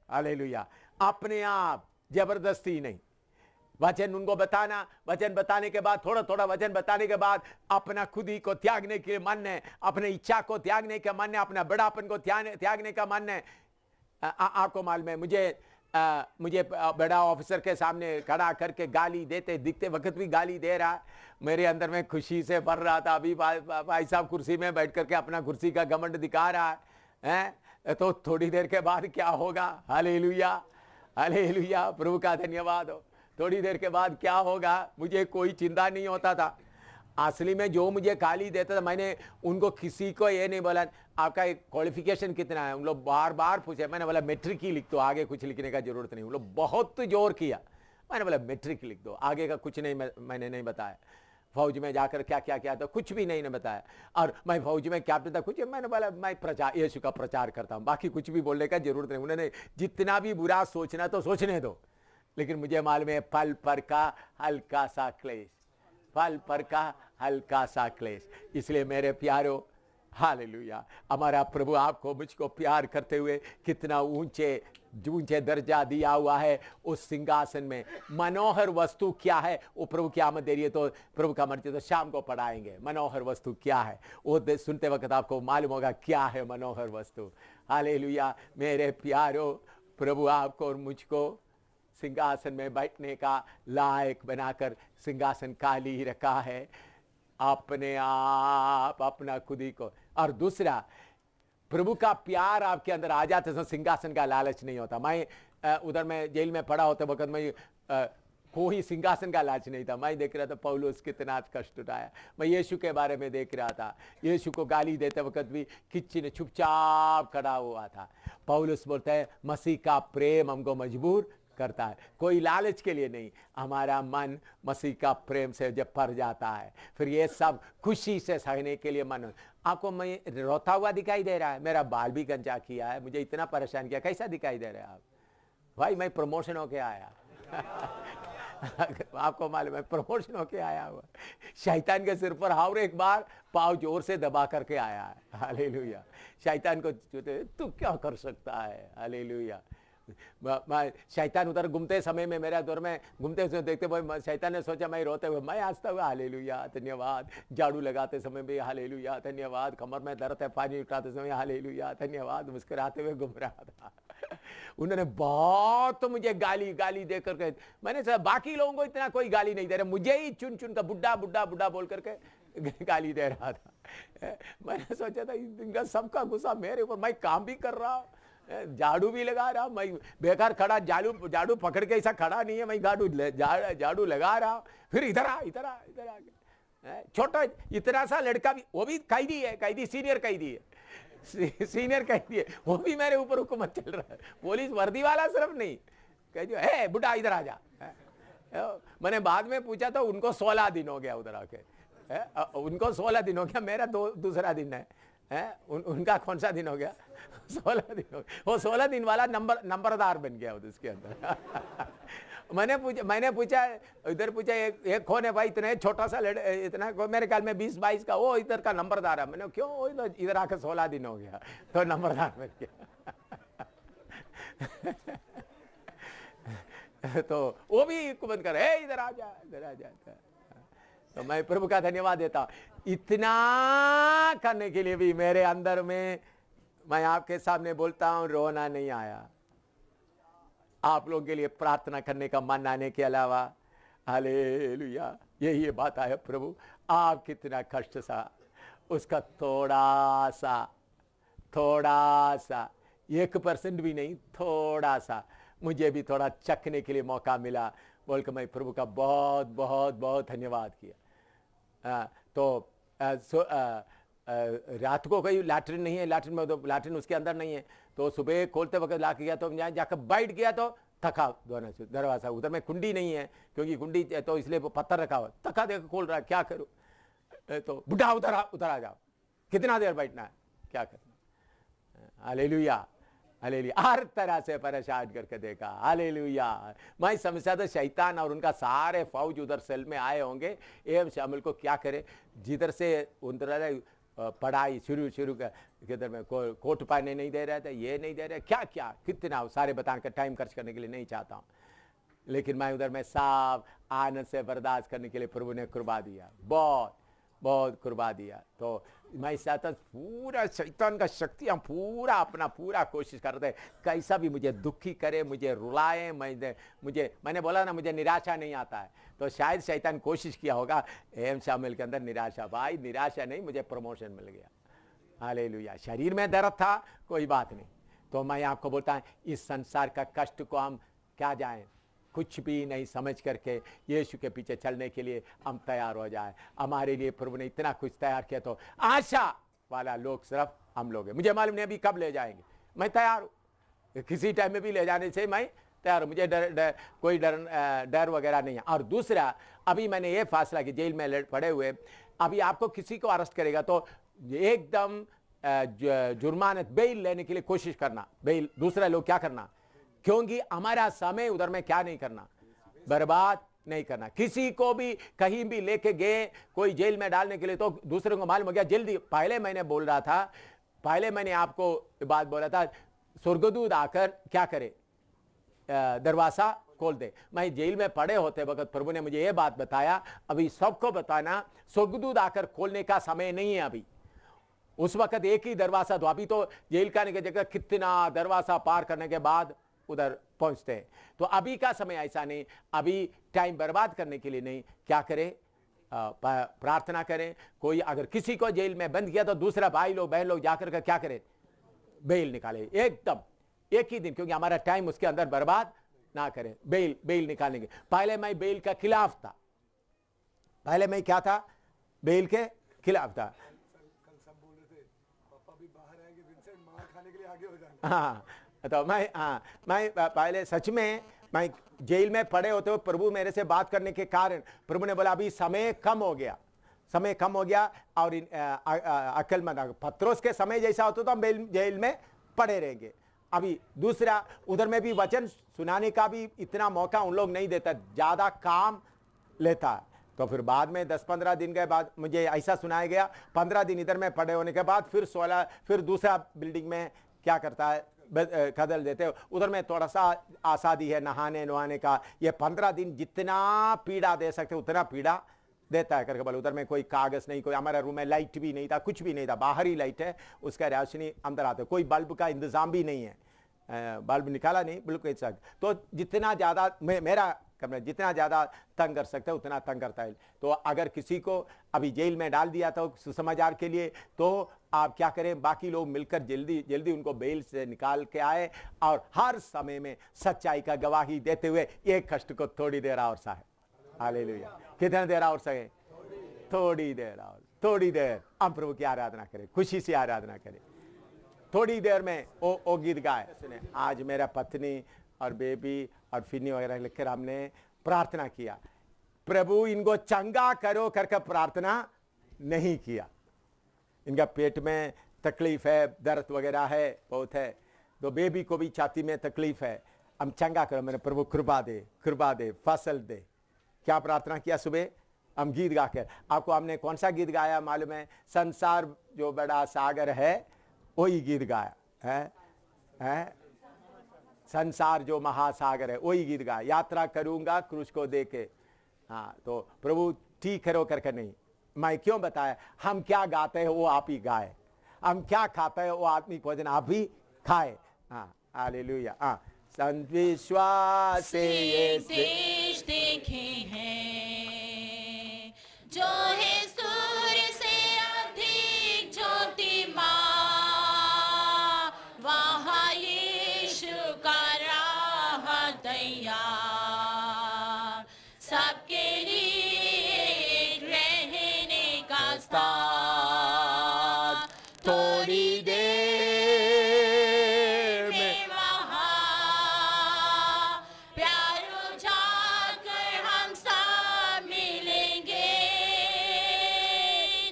Speaker 1: हालेलुया। अपने आप, जबरदस्ती नहीं। वचन उनको बताना, वचन बताने के बाद, थोड़ा थोड़ा वचन बताने के बाद अपना खुद ही को त्यागने के मन है, अपने इच्छा को त्यागने का मन है, अपना बड़ापन को त्यागने का मन है। आपको मालूम है, मुझे बड़ा ऑफिसर के सामने खड़ा करके गाली देते दिखते वक्त भी गाली दे रहा, मेरे अंदर में खुशी से भर रहा था। अभी भाई साहब कुर्सी में बैठ करके अपना कुर्सी का घमंड दिखा रहा है, तो थोड़ी देर के बाद क्या होगा? हालेलुया, हालेलुया, प्रभु का धन्यवाद हो। थोड़ी देर के बाद क्या होगा मुझे कोई चिंता नहीं होता था। असली में जो मुझे गाली देता था, मैंने उनको किसी को ये नहीं बोला आपका क्वालिफिकेशन कितना है, उन लोग बार बार पूछे। मैंने बोला मैट्रिक ही लिख दो, आगे कुछ लिखने का जरूरत नहीं। उन लोग बहुत जोर किया, मैंने बोला मैट्रिक लिख दो, आगे का कुछ नहीं मैंने नहीं बताया। फौज में जाकर क्या क्या किया था कुछ भी नहीं बताया। और मैं फौज में कैप्टन था कुछ, मैंने बोला मैं प्रचार, यीशु का प्रचार करता हूँ, बाकी कुछ भी बोलने का जरूरत नहीं। उन्होंने जितना भी बुरा सोचना तो सोचने दो, लेकिन मुझे मालूम है फल पर का हल्का सा क्लेश, फल पर का हल्का सा क्लेश। इसलिए मेरे प्यारो, हालेलुया, हमारा प्रभु आपको मुझको प्यार करते हुए कितना ऊंचे ऊंचे दर्जा दिया हुआ है उस सिंहासन में। मनोहर वस्तु क्या है वो प्रभु की आमद दे रही है, तो प्रभु का मर्जी तो शाम को पढ़ाएंगे मनोहर वस्तु क्या है। वो सुनते वक्त आपको मालूम होगा क्या है मनोहर वस्तु। हालेलुया। मेरे प्यारो, प्रभु आपको और मुझको सिंहासन में बैठने का लायक बनाकर सिंहासन खाली ही रखा है, अपने आप अपना खुद ही को। और दूसरा, प्रभु का प्यार आपके अंदर आ जाते तो सिंहासन का लालच नहीं होता। मैं उधर में जेल में पड़ा होते वक्त में कोई सिंहासन का लालच नहीं था। मैं देख रहा था पौलुस कितना कष्ट उठाया। मैं यीशु के बारे में देख रहा था, यीशु को गाली देते वक्त भी किच्ची ने चुपचाप खड़ा हुआ था। पौलुस बोलता है मसीह का प्रेम हमको मजबूर करता है, कोई लालच के लिए नहीं। हमारा मन मसीह का प्रेम से जब भर जाता है, फिर ये सब खुशी से सहने के लिए मन। आपको मैं रोता हुआ दिखाई दे रहा है, मेरा बाल भी गंजा किया है, मुझे इतना परेशान किया, कैसा दिखाई दे रहा है आप? भाई मैं प्रमोशन होके आया आपको मालूम है प्रमोशन होके आया हुआ, शैतान के सिर पर और एक बार पाँव जोर से दबा करके आया है। हालेलुया। शैतान को तू क्या कर सकता है। हालेलुया। शैतान उधर घूमते समय में, मेरा दौर में घूमते समय देखते हुए शैतान ने सोचा मैं रोते हुए मैं हंसता हुआ हालेलुया धन्यवाद, झाड़ू लगाते समय भी हालेलुया धन्यवाद, कमर में दर्द है पानी उठाते समय हालेलुया धन्यवाद, मुस्कुराते हुए घूम रहा था। उन्होंने बहुत तो मुझे गाली गाली दे करके, मैंने सोचा बाकी लोगों को इतना कोई गाली नहीं दे रहा, मुझे ही चुन चुन का बुड्ढा बुड्ढा बुड्ढा बोल करके गाली दे रहा था। मैंने सोचा था इनका सबका गुस्सा मेरे ऊपर, मैं काम भी कर रहा हूँ, झाड़ू भी लगा रहा, मैं बेकार खड़ा, झाड़ू पकड़ के ऐसा खड़ा नहीं है, मैं झाड़ू लगा रहा, फिर इधर आ गया। छोटा इतना सा लड़का भी, वो भी कैदी है, कैदी सीनियर कैदी है, सीनियर कैदी है, वो भी मेरे ऊपर हुकूमत चल रहा है। पुलिस वर्दी वाला सिर्फ नहीं, कह जो है बुढ़ा इधर आ जा। मैंने बाद में पूछा तो उनको 16 दिन हो गया उधर आके, उनको 16 दिन हो गया, मेरा दूसरा दिन है। उनका कौन सा दिन हो गया? 16 दिन हो गया। वो 16 दिन वाला नंबरदार बन गया उसके अंदर। मैंने पूछा इधर पूछा एक कौन है भाई, इतने छोटा सा इतना मेरे ख्याल में 20-22 का, वो इधर का नंबरदार है। मैंने क्यों, वो इधर आकर 16 दिन हो गया तो नंबरदार बन गया। तो वो भी हुकूमत कर, इधर आ जा इधर आ जा। तो मैं प्रभु का धन्यवाद देता हूं, इतना करने के लिए भी मेरे अंदर में, मैं आपके सामने बोलता हूं, रोना नहीं आया। आप लोगों के लिए प्रार्थना करने का मन आने के अलावा, हालेलुया, यही बात है प्रभु आप कितना कष्ट सा, उसका थोड़ा सा 1% भी नहीं, थोड़ा सा मुझे भी थोड़ा चखने के लिए मौका मिला, बोल के मैं प्रभु का बहुत बहुत बहुत धन्यवाद किया। रात को कोई लैट्रिन नहीं है, लैट्रिन में तो लैट्रिन उसके अंदर नहीं है, तो सुबह खोलते वक्त ला के गया तो यहाँ जाकर बैठ गया तो थका, दोनों से दरवाजा उधर में कुंडी नहीं है, क्योंकि कुंडी तो इसलिए पत्थर रखा हुआ, थका देकर खोल रहा है, क्या करूँ? तो बुढ़ा उधर आ जाओ, कितना देर बैठना है, क्या करना? हालेलुया हालेलुया, हर तरह से परेशान करके देखा। हालेलुया। मैं समझता था शैतान और उनका सारे फौज उधर सेल में आए होंगे, एवं शामिल को क्या करे, जिधर से उधर पढ़ाई शुरू किधर में कोट पाने नहीं दे रहे थे, ये नहीं दे रहे, क्या क्या कितना सारे बताने का टाइम खर्च करने के लिए नहीं चाहता हूँ, लेकिन मैं उधर में साफ आनंद से बर्दाश्त करने के लिए प्रभु ने कुर्बा दिया, बहुत बहुत कुर्बा दिया। तो मैं चाहता पूरा शैतान का शक्तियाँ अपना पूरा कोशिश कर रहे, कैसा भी मुझे दुखी करे, मुझे रुलाए, मैंने बोला ना मुझे निराशा नहीं आता है, तो शायद शैतान कोशिश किया होगा एम शामिल के अंदर निराशा, भाई निराशा नहीं, मुझे प्रमोशन मिल गया। हालेलुया। शरीर में दर्द था, कोई बात नहीं। तो मैं आपको बोलता हूँ इस संसार का कष्ट को हम क्या जाएं, कुछ भी नहीं समझ करके यीशु के पीछे चलने के लिए हम तैयार हो जाए। हमारे लिए प्रभु ने इतना कुछ तैयार किया, तो आशा वाला लोग सिर्फ हम लोग हैं। मुझे मालूम नहीं अभी कब ले जाएंगे, मैं तैयार हूँ, किसी टाइम में भी ले जाने से मैं तैयार हूँ, मुझे कोई डर वगैरह नहीं है। और दूसरा, अभी मैंने ये फैसला कि जेल में पड़े हुए, अभी आपको किसी को अरेस्ट करेगा तो एकदम जुर्माना बेल लेने के लिए कोशिश करना, बेल दूसरा लोग क्या करना, क्योंकि हमारा समय उधर में क्या नहीं करना, बर्बाद नहीं करना। किसी को भी कहीं भी लेके गए कोई जेल में डालने के लिए, तो दूसरे को मालूम हो गया जल्दी। पहले मैंने बोल रहा था, पहले मैंने आपको बात बोला था, स्वर्गदूत आकर क्या करे, दरवाजा खोल दे। मैं जेल में पड़े होते वक्त प्रभु ने मुझे ये बात बताया, अभी सबको बताना स्वर्गदूत आकर खोलने का समय नहीं है अभी। उस वक्त एक ही दरवाजा था, अभी तो जेल का की जगह कितना दरवाजा पार करने के बाद उधर पहुंचते हैं। तो अभी का समय ऐसा नहीं, अभी टाइम बर्बाद करने के लिए नहीं। क्या करें? प्रार्थना करें। कोई अगर किसी को जेल में बंद किया तो दूसरा भाई लोग बहन लोग जाकर के क्या करें? बेल निकाले एकदम एक ही दिन, क्योंकि हमारा टाइम उसके अंदर बर्बाद ना करें। बेल निकालेंगे। पहले मैं बेल के खिलाफ था, पहले मैं क्या था? बेल के खिलाफ था।
Speaker 3: कल सब बोल रहे थे पापा भी बाहर आएंगे, विंसेंट मार खाने के लिए आगे हो जाना।
Speaker 1: हाँ, तो मैं पहले सच में मैं जेल में पड़े होते हुए प्रभु मेरे से बात करने के कारण प्रभु ने बोला अभी समय कम हो गया, समय कम हो गया और अक्लमंद पत्रोस के समय जैसा होता तो हम जेल में पड़े रहेंगे। अभी दूसरा उधर में भी वचन सुनाने का भी इतना मौका उन लोग नहीं देता, ज्यादा काम लेता। तो फिर बाद में 10-15 दिन के बाद मुझे ऐसा सुनाया गया, 15 दिन इधर में पड़े होने के बाद फिर दूसरा बिल्डिंग में क्या करता है? कदल देते हो। उधर में थोड़ा सा आज़ादी है नहाने नुहाने का। ये 15 दिन जितना पीड़ा दे सकते उतना पीड़ा देता है करके बोले। उधर में कोई कागज नहीं, कोई हमारा रूम में लाइट भी नहीं था, कुछ भी नहीं था, बाहर ही लाइट है, उसका रोशनी अंदर आते, कोई बल्ब का इंतजाम भी नहीं है, बल्ब निकाला नहीं बिल्कुल। तो जितना ज़्यादा मेरा कमरा जितना ज़्यादा तंग कर सकता है उतना तंग करता है। तो अगर किसी को अभी जेल में डाल दिया था सुसमाचार के लिए, तो आप क्या करें? बाकी लोग मिलकर जल्दी जल्दी उनको बेल से निकाल के आए और हर समय में सच्चाई का गवाही देते हुए एक कष्ट को थोड़ी देर और सहे। हालेलुया। कितनी देर और सहे? थोड़ी देर और, थोड़ी देर हम प्रभु की आराधना करें, खुशी से आराधना करें। थोड़ी देर में वो गीत गाए। आज मेरा पत्नी और बेबी और फिनी वगैरह लिखकर हमने प्रार्थना किया, प्रभु इनको चंगा करो करके प्रार्थना नहीं किया। इनका पेट में तकलीफ है, दर्द वगैरह है, बहुत है। तो बेबी को भी छाती में तकलीफ है, हम चंगा करो। मैंने प्रभु कृपा दे, फसल दे। क्या प्रार्थना किया सुबह? हम गीत गाकर। आपको हमने कौन सा गीत गाया मालूम है? संसार जो बड़ा सागर है वही गीत गाया है। संसार जो महासागर है वही गीत गाया। यात्रा करूंगा क्रूस को देके। हाँ, तो प्रभु ठीक करो करके नहीं। मैं क्यों बताया? हम क्या गाते हैं वो आप ही गाए, हम क्या खाते हैं वो आत्मिक भोजन आप ही खाए। हाँ, हालेलुया। हाँ, संविश्वास से ये
Speaker 4: देश देखे हैं जो है सूर्य से अधिक ज्योतिमान, वहाँ यीशु का राह तैयार, सबके लिए रहने का स्थान।
Speaker 1: थोड़ी देर में
Speaker 4: वहाँ प्यारो जाकर हम सब मिलेंगे।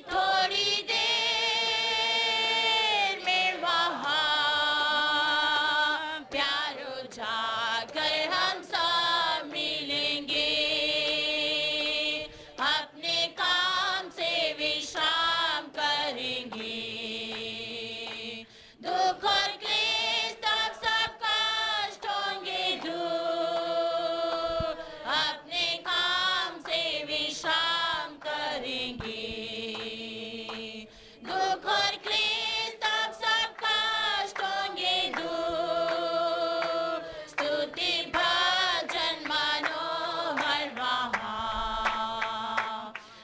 Speaker 4: थोड़ी देर में वहाँ प्यारो जाकर हम सब मिलेंगे। अपने काम से विश्राम करेंगे। दुख और क्लेश तब सब कष्ट होंगे दूर। अपने काम से विश्राम करेंगे। दुख और क्लेश तब सब कष्ट होंगे दूर। स्तुति भजन मनोहर वहाँ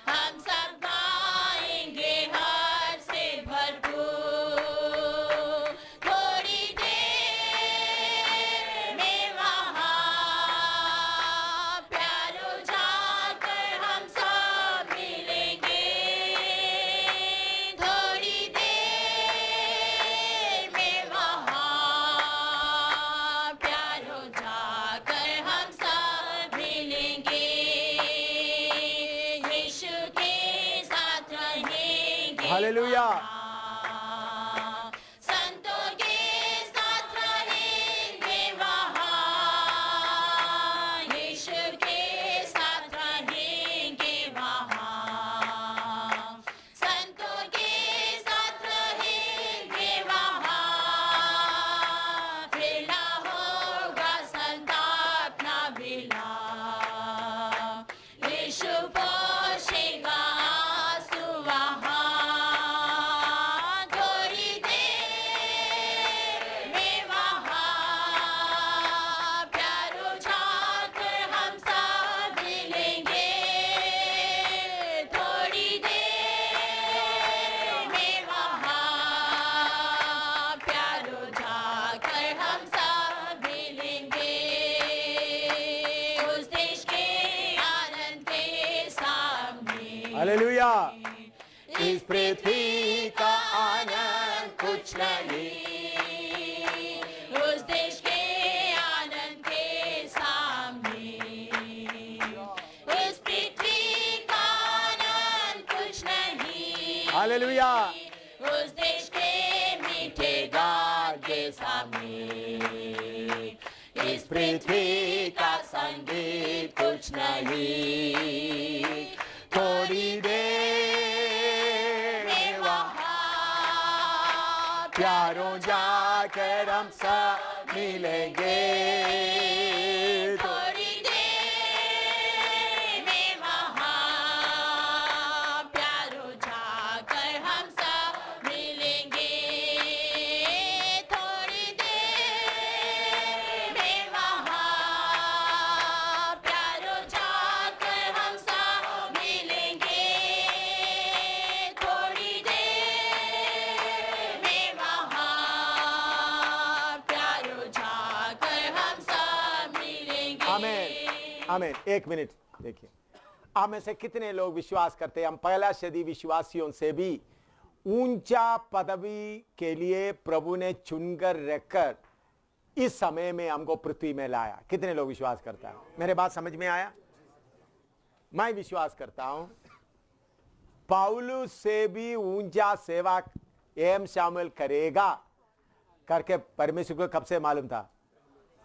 Speaker 4: हम सब गाएंगे हर से भरपूर। थोड़ी देर में वहाँ प्यारो जाकर हम सब मिलेंगे। थोड़ी देर में वहाँ प्यारो जाकर हम सब मिलेंगे। यीशु के साथ रहेंगे।
Speaker 1: हालेलुया।
Speaker 4: संतों के साथ रहेंगे वहाँ। यीशु के साथ रहेंगे वहाँ। संतों के साथ रहेंगे वहाँ। फिर ना होगा संताप
Speaker 1: हालेलुया। इस पृथ्वी का आनंद कुछ नहीं,
Speaker 4: उस देश के आनंद के सामने। इस पृथ्वी का आनंद कुछ नहीं,
Speaker 1: हालेलुया।
Speaker 4: उस देश के मीठे गान के सामने। इस पृथ्वी का संगीत कुछ नहीं,
Speaker 1: थोड़ी देर में वहाँ प्यारों जाकर हम सब मिलेंगे।
Speaker 4: थोड़ी देर में वहाँ प्यारों जाकर हम सब मिलेंगे। थोड़ी देर में वहाँ प्यारों जाकर हम सब मिलेंगे। थोड़ी देर में वहाँ प्यारों जाकर हम सब मिलेंगे।
Speaker 1: आमेन, आमेन। एक मिनट देखिए, आप में से कितने लोग विश्वास करते हैं हम पहला सदी विश्वासियों से भी ऊंचा पदवी के लिए प्रभु ने चुनकर रखकर इस समय में हमको पृथ्वी में लाया? कितने लोग विश्वास करता है? मेरे बात समझ में आया? मैं विश्वास करता हूं पौलुस से भी ऊंचा सेवा एम शामिल करेगा करके परमेश्वर को कब से मालूम था?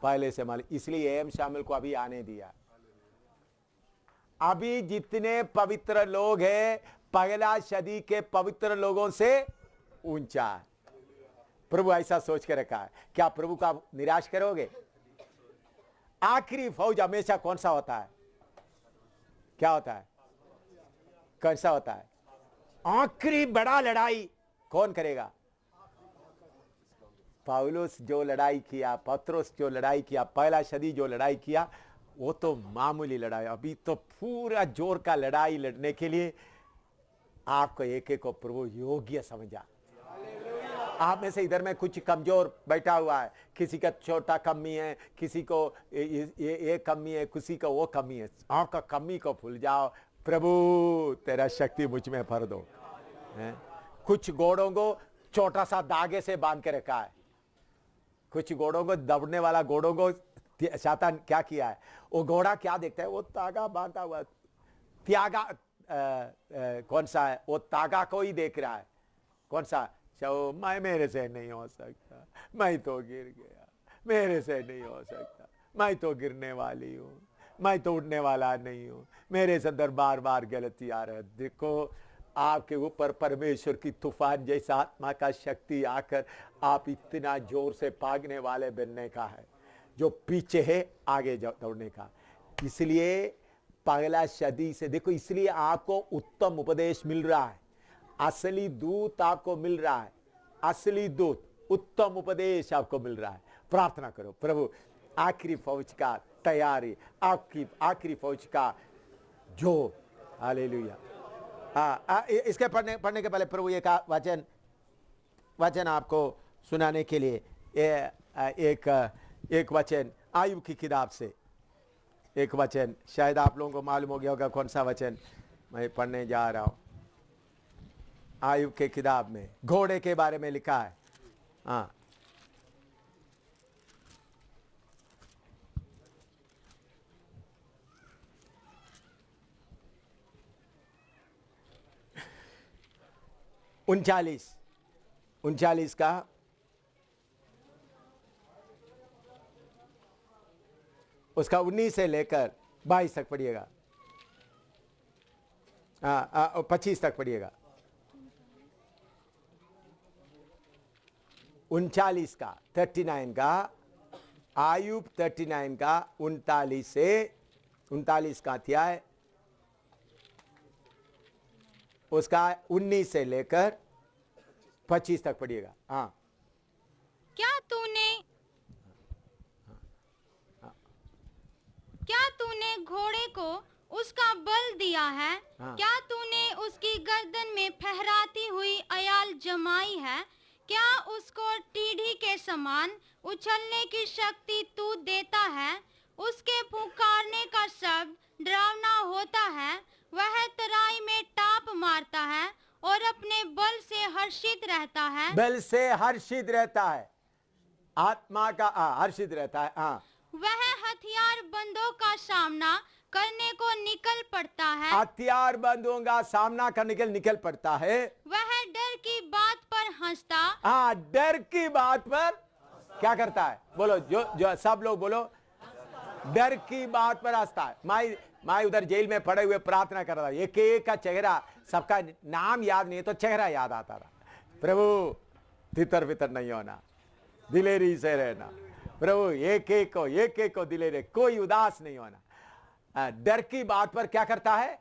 Speaker 1: पहले से मालूम। इसलिए एम शामिल को अभी आने दिया। अभी जितने पवित्र लोग हैं पहला सदी के पवित्र लोगों से ऊंचा है। प्रभु ऐसा सोच के रखा है। क्या प्रभु का निराश करोगे? आखिरी फौज हमेशा कौन सा होता है? क्या होता है? कौन सा होता है? आखिरी बड़ा लड़ाई कौन करेगा? पौलुस जो लड़ाई किया, पत्रोस जो लड़ाई किया, पहला सदी जो लड़ाई किया, वो तो मामूली लड़ाई। अभी तो पूरा जोर का लड़ाई लड़ने के लिए आपको एक एक को प्रभु योग्य समझा। आप में से इधर में कुछ कमजोर बैठा हुआ है, किसी का छोटा कमी है, किसी को ये कमी है, किसी को वो कमी है। आपका कमी को भूल जाओ, प्रभु तेरा शक्ति मुझ में भर दो। कुछ घोड़ों को छोटा सा धागे से बांध के रखा है। कुछ घोड़ों को, दौड़ने वाला घोड़ों को शैतान क्या किया है? वो घोड़ा क्या देखता है? वो तागा बांधा हुआ, त्यागा कौन सा है? वो तागा को ही देख रहा है। कौन सा? मैं, मेरे से नहीं हो सकता, मैं तो गिर गया, मेरे से नहीं हो सकता, मैं तो गिरने वाली हूँ, मैं तो उठने वाला नहीं हूँ, मेरे से अंदर बार बार गलती आ रहा है। देखो, आपके ऊपर परमेश्वर की तूफान जैसा आत्मा का शक्ति आकर आप इतना जोर से भागने वाले बनने का है, जो पीछे है आगे दौड़ने का। इसलिए पहला सदी से देखो, इसलिए आपको उत्तम उपदेश मिल रहा है। असली दूत आपको मिल रहा है, असली दूत, उत्तम उपदेश आपको मिल रहा है। प्रार्थना करो, प्रभु आखिरी फौज का तैयारी, आपकी आखिरी फौज का जोर। हालेलुया। इसके पढ़ने के पहले प्रभु एक वचन आपको सुनाने के लिए एक वचन आयुब की किताब से, एक वचन शायद आप लोगों को मालूम हो गया होगा कौन सा वचन मैं पढ़ने जा रहा हूं। आयुब के किताब में घोड़े के बारे में लिखा है। हाँ, उनचालीस का उसका 19 से लेकर 22 तक पढ़िएगा। 25 तक पढ़िएगा। 39 का 39 का आयुब 39 का 39 से 39 का अध्याय उसका 19 से लेकर 25 तक पढ़िएगा। हाँ,
Speaker 2: क्या तूने घोड़े को उसका बल दिया है?
Speaker 1: हाँ।
Speaker 2: क्या तूने उसकी गर्दन में फहराती हुई अयाल जमाई है? क्या उसको टीढ़ी के समान उछलने की शक्ति तू देता है? उसके पुकारने का शब्द डरावना होता है, वह तराई में टाप मारता है और अपने बल से हर्षित रहता है।
Speaker 1: बल से हर्षित रहता है, आत्मा का हर्षित रहता है। हाँ,
Speaker 2: वह हथियार बंदों का सामना करने को निकल पड़ता है।
Speaker 1: हथियार बंदों का सामना करने के लिए निकल पड़ता है।
Speaker 2: वह डर की बात पर हंसता।
Speaker 1: हाँ, डर की बात पर क्या करता है? बोलो, जो सब लोग बोलो, डर की बात पर हंसता है। मैं उधर जेल में पड़े हुए प्रार्थना कर रहा था, एक एक का चेहरा, सबका नाम याद नहीं है तो चेहरा याद आता रहा। प्रभु तितर बितर नहीं होना, दिलेरी से रहना। प्रभु एक एक को दिलेरी, कोई उदास नहीं होना। डर की बात पर क्या करता है?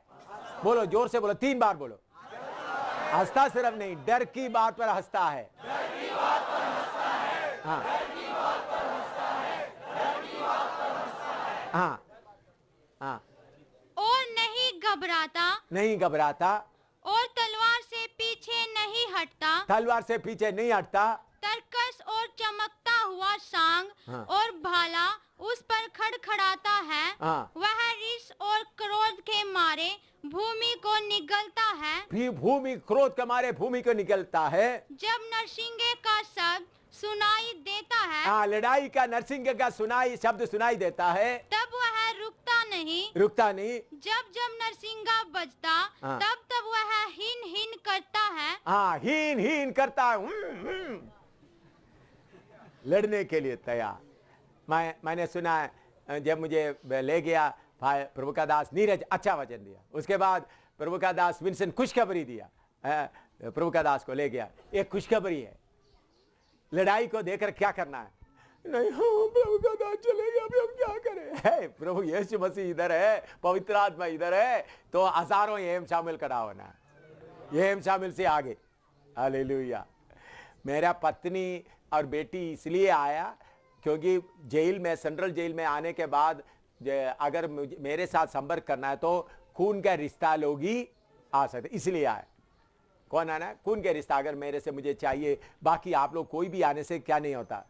Speaker 1: बोलो, जोर से बोलो, 3 बार बोलो। हंसता सिर्फ नहीं, डर की बात पर हंसता है। हाँ हाँ हाँ,
Speaker 2: और नहीं घबराता,
Speaker 1: नहीं घबराता,
Speaker 2: और तलवार से पीछे नहीं हटता।
Speaker 1: तलवार से पीछे नहीं हटता।
Speaker 2: तरकस और चमकता हुआ सांग
Speaker 1: हाँ।
Speaker 2: और भाला उस पर खड़खड़ाता है।
Speaker 1: हाँ।
Speaker 2: वह रिस और क्रोध के मारे भूमि को निगलता है।
Speaker 1: फिर भूमि क्रोध के मारे भूमि को निकलता है।
Speaker 2: जब नरसिंगे का शब्द सुनाई देता है,
Speaker 1: हाँ, लड़ाई का नरसिंह का शब्द सुनाई देता है,
Speaker 2: तब वह रुकता नहीं।
Speaker 1: रुकता नहीं।
Speaker 2: जब नरसिंगा बजता,
Speaker 1: हाँ।
Speaker 2: तब वह हिन हिन करता है।
Speaker 1: हाँ, हीन हीन करता है, लड़ने के लिए तैयार। मैंने सुना है, जब मुझे ले गया भाई प्रभु का दास नीरज, अच्छा वचन दिया। उसके बाद प्रभु का दास विंसेंट खुशखबरी दिया, प्रभु का दास को ले गया। एक खुशखबरी है, लड़ाई को देखकर क्या करना है? नहीं, हाँ, प्रभु का दास चले गया, अभी हम क्या करें? है, प्रभु यीशु मसीह इधर है, पवित्र आत्मा इधर है, तो हजारों एम शामिल करा होना, एम शामिल से आगे। हालेलुया। मेरा पत्नी और बेटी इसलिए आया क्योंकि जेल में, सेंट्रल जेल में आने के बाद अगर मेरे साथ संपर्क करना है तो खून का रिश्ता लोग ही आ सकते, इसलिए आए। कौन आना है? खून का रिश्ता अगर मेरे से मुझे चाहिए। बाकी आप लोग कोई भी आने से क्या नहीं होता,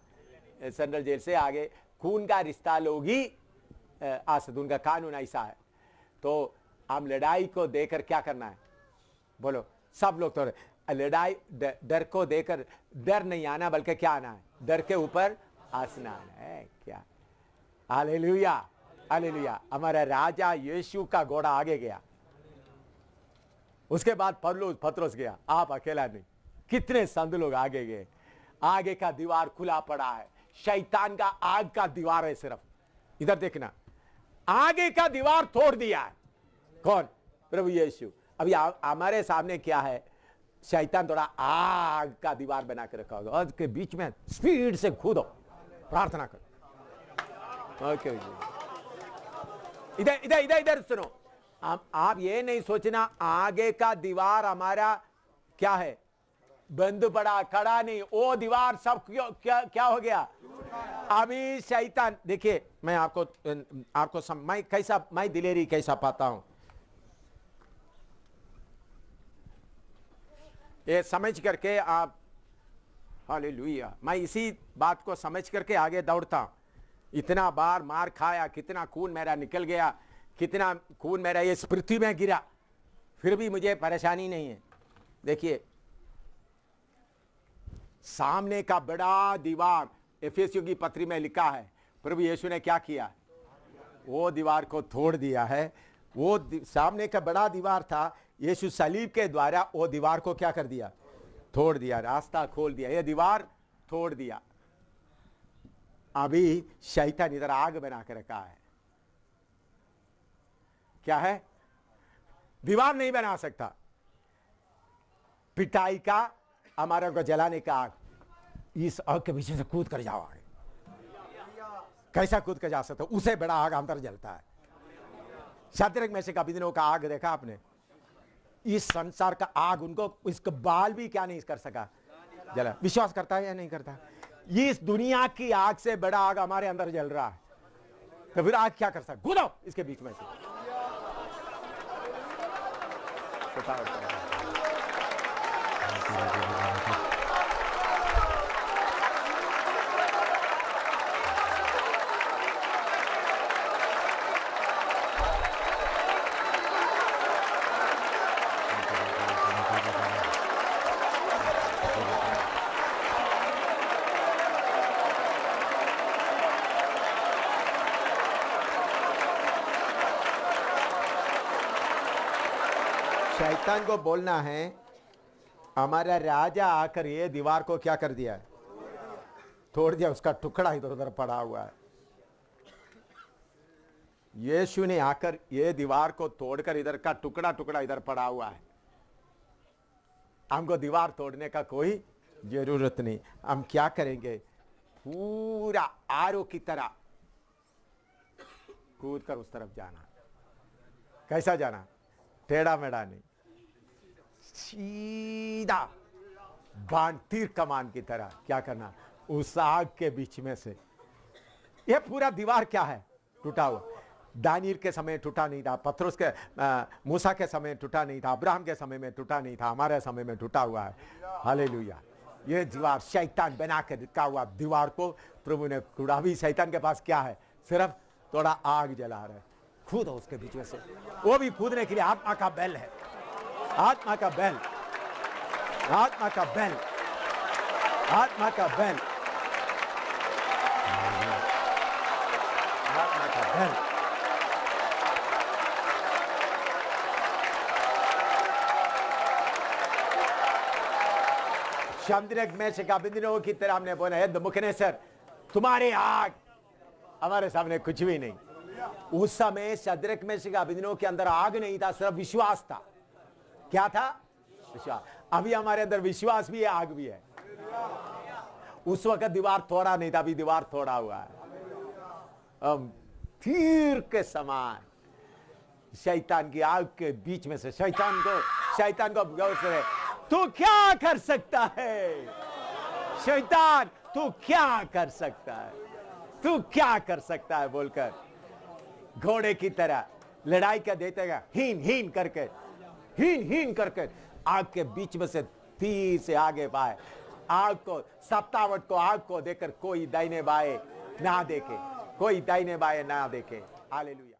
Speaker 1: सेंट्रल जेल से आगे खून का रिश्ता लोग ही आ सकते, उनका कानून ऐसा है। तो हम लड़ाई को देकर क्या करना है? बोलो सब लोग। तो लड़ाई डर को देकर डर नहीं आना, बल्कि क्या आना है? डर के ऊपर हंसना है। क्या? Hallelujah, hallelujah. हमारा राजा यीशु का घोड़ा आगे गया, उसके बाद पतरस गया, आप अकेला नहीं, कितने संत लोग आगे गए। आगे का दीवार खुला पड़ा है, शैतान का आग का दीवार है। सिर्फ इधर देखना, आगे का दीवार तोड़ दिया है। कौन? प्रभु यीशु। अभी हमारे सामने क्या है? शैतान थोड़ा आग का दीवार बना के रखा होगा, और उसके बीच में स्पीड से कूदो, प्रार्थना करो। ओके, इधर इधर इधर इधर सुनो। आप ये नहीं सोचना आगे का दीवार हमारा क्या है, बंद पड़ा, खड़ा नहीं। वो दीवार सब क्या हो गया? अभी शैतान, देखिए मैं आपको मैं दिलेरी कैसा पाता हूं, ये समझ करके आप, हालेलुया, मैं इसी बात को समझ करके आगे दौड़ता हूं। इतना बार मार खाया, कितना खून मेरा निकल गया, कितना खून मेरा इस पृथ्वी में गिरा, फिर भी मुझे परेशानी नहीं है। देखिए सामने का बड़ा दीवार, एफेसियों की पत्री में लिखा है, प्रभु यीशु ने क्या किया? वो दीवार को तोड़ दिया है। वो सामने का बड़ा दीवार था, यीशु सलीब के द्वारा वो दीवार को क्या कर दिया? तोड़ दिया, रास्ता खोल दिया, ये दीवार तोड़ दिया। अभी शैतान इधर आग बना के रखा है। क्या है? दीवार नहीं बना सकता, पिटाई का, हमारे को जलाने का आग। इस आग के पीछे से कूद कर जाओ आगे। कैसा कूद कर जा सकते? उसे बड़ा आग अंदर जलता है। शाद्रक मेशक अबेदnego का आग देखा आपने? इस संसार का आग उनको, इसका बाल भी क्या नहीं कर सका जला। विश्वास करता है या नहीं करता? इस दुनिया की आग से बड़ा आग हमारे अंदर जल रहा है, तो फिर आग क्या कर सकता? कूदो इसके बीच में से। शैतान को बोलना है हमारा राजा आकर ये दीवार को क्या कर दिया है, तोड़ दिया, उसका टुकड़ा इधर उधर पड़ा हुआ है। यीशु ने आकर ये दीवार को तोड़कर इधर का टुकड़ा टुकड़ा इधर पड़ा हुआ है। हमको दीवार तोड़ने का कोई जरूरत नहीं। हम क्या करेंगे, पूरा आरो की तरह कूद कर उस तरफ जाना। कैसा जाना, टेढ़ा मेढ़ा नहीं, सीधा बाण तीर कमान की तरह क्या करना, उस आग के बीच में से। यह पूरा दीवार क्या है, टूटा हुआ। दानियल के समय टूटा नहीं था, पत्रोस के मूसा के समय टूटा नहीं था, अब्राहम के समय में टूटा नहीं था, हमारे समय में टूटा हुआ है। हालेलुया। ये दीवार शैतान बना के रखा हुआ दीवार को प्रभु ने टूटा। भी शैतान के पास क्या है, सिर्फ थोड़ा आग जला रहे, कूदो उसके बीच में से। वो भी कूदने के लिए आत्मा का बैल है, आत्मा का बैल, आत्मा का बैल, आत्मा का बैल, आत्मा का बैल। शद्रक मेशक अबेदनगो की तरह हमने बोला है, नबूकदनेस्सर तुम्हारे आग हमारे सामने कुछ भी नहीं। उस समय शद्रक मेशक अबेदनगो के अंदर आग नहीं था, सिर्फ विश्वास था। क्या था, विश्वास। अभी हमारे अंदर विश्वास भी है, आग भी है। उस वक्त दीवार तोड़ा नहीं था, अभी दीवार तोड़ा हुआ है। हम तीर के समान शैतान की आग के बीच में से शैतान को गौर से, तू क्या कर सकता है शैतान, तू क्या कर सकता है, तू क्या कर सकता है बोलकर घोड़े की तरह लड़ाई का देते गया, हीन हीन करके आग के बीच में से तीर से आगे पाए। आग को, सप्तावट को, आग को देकर कोई दाहिने बाएं ना देखे, कोई दाहिने बाएं ना देखे। हालेलुया।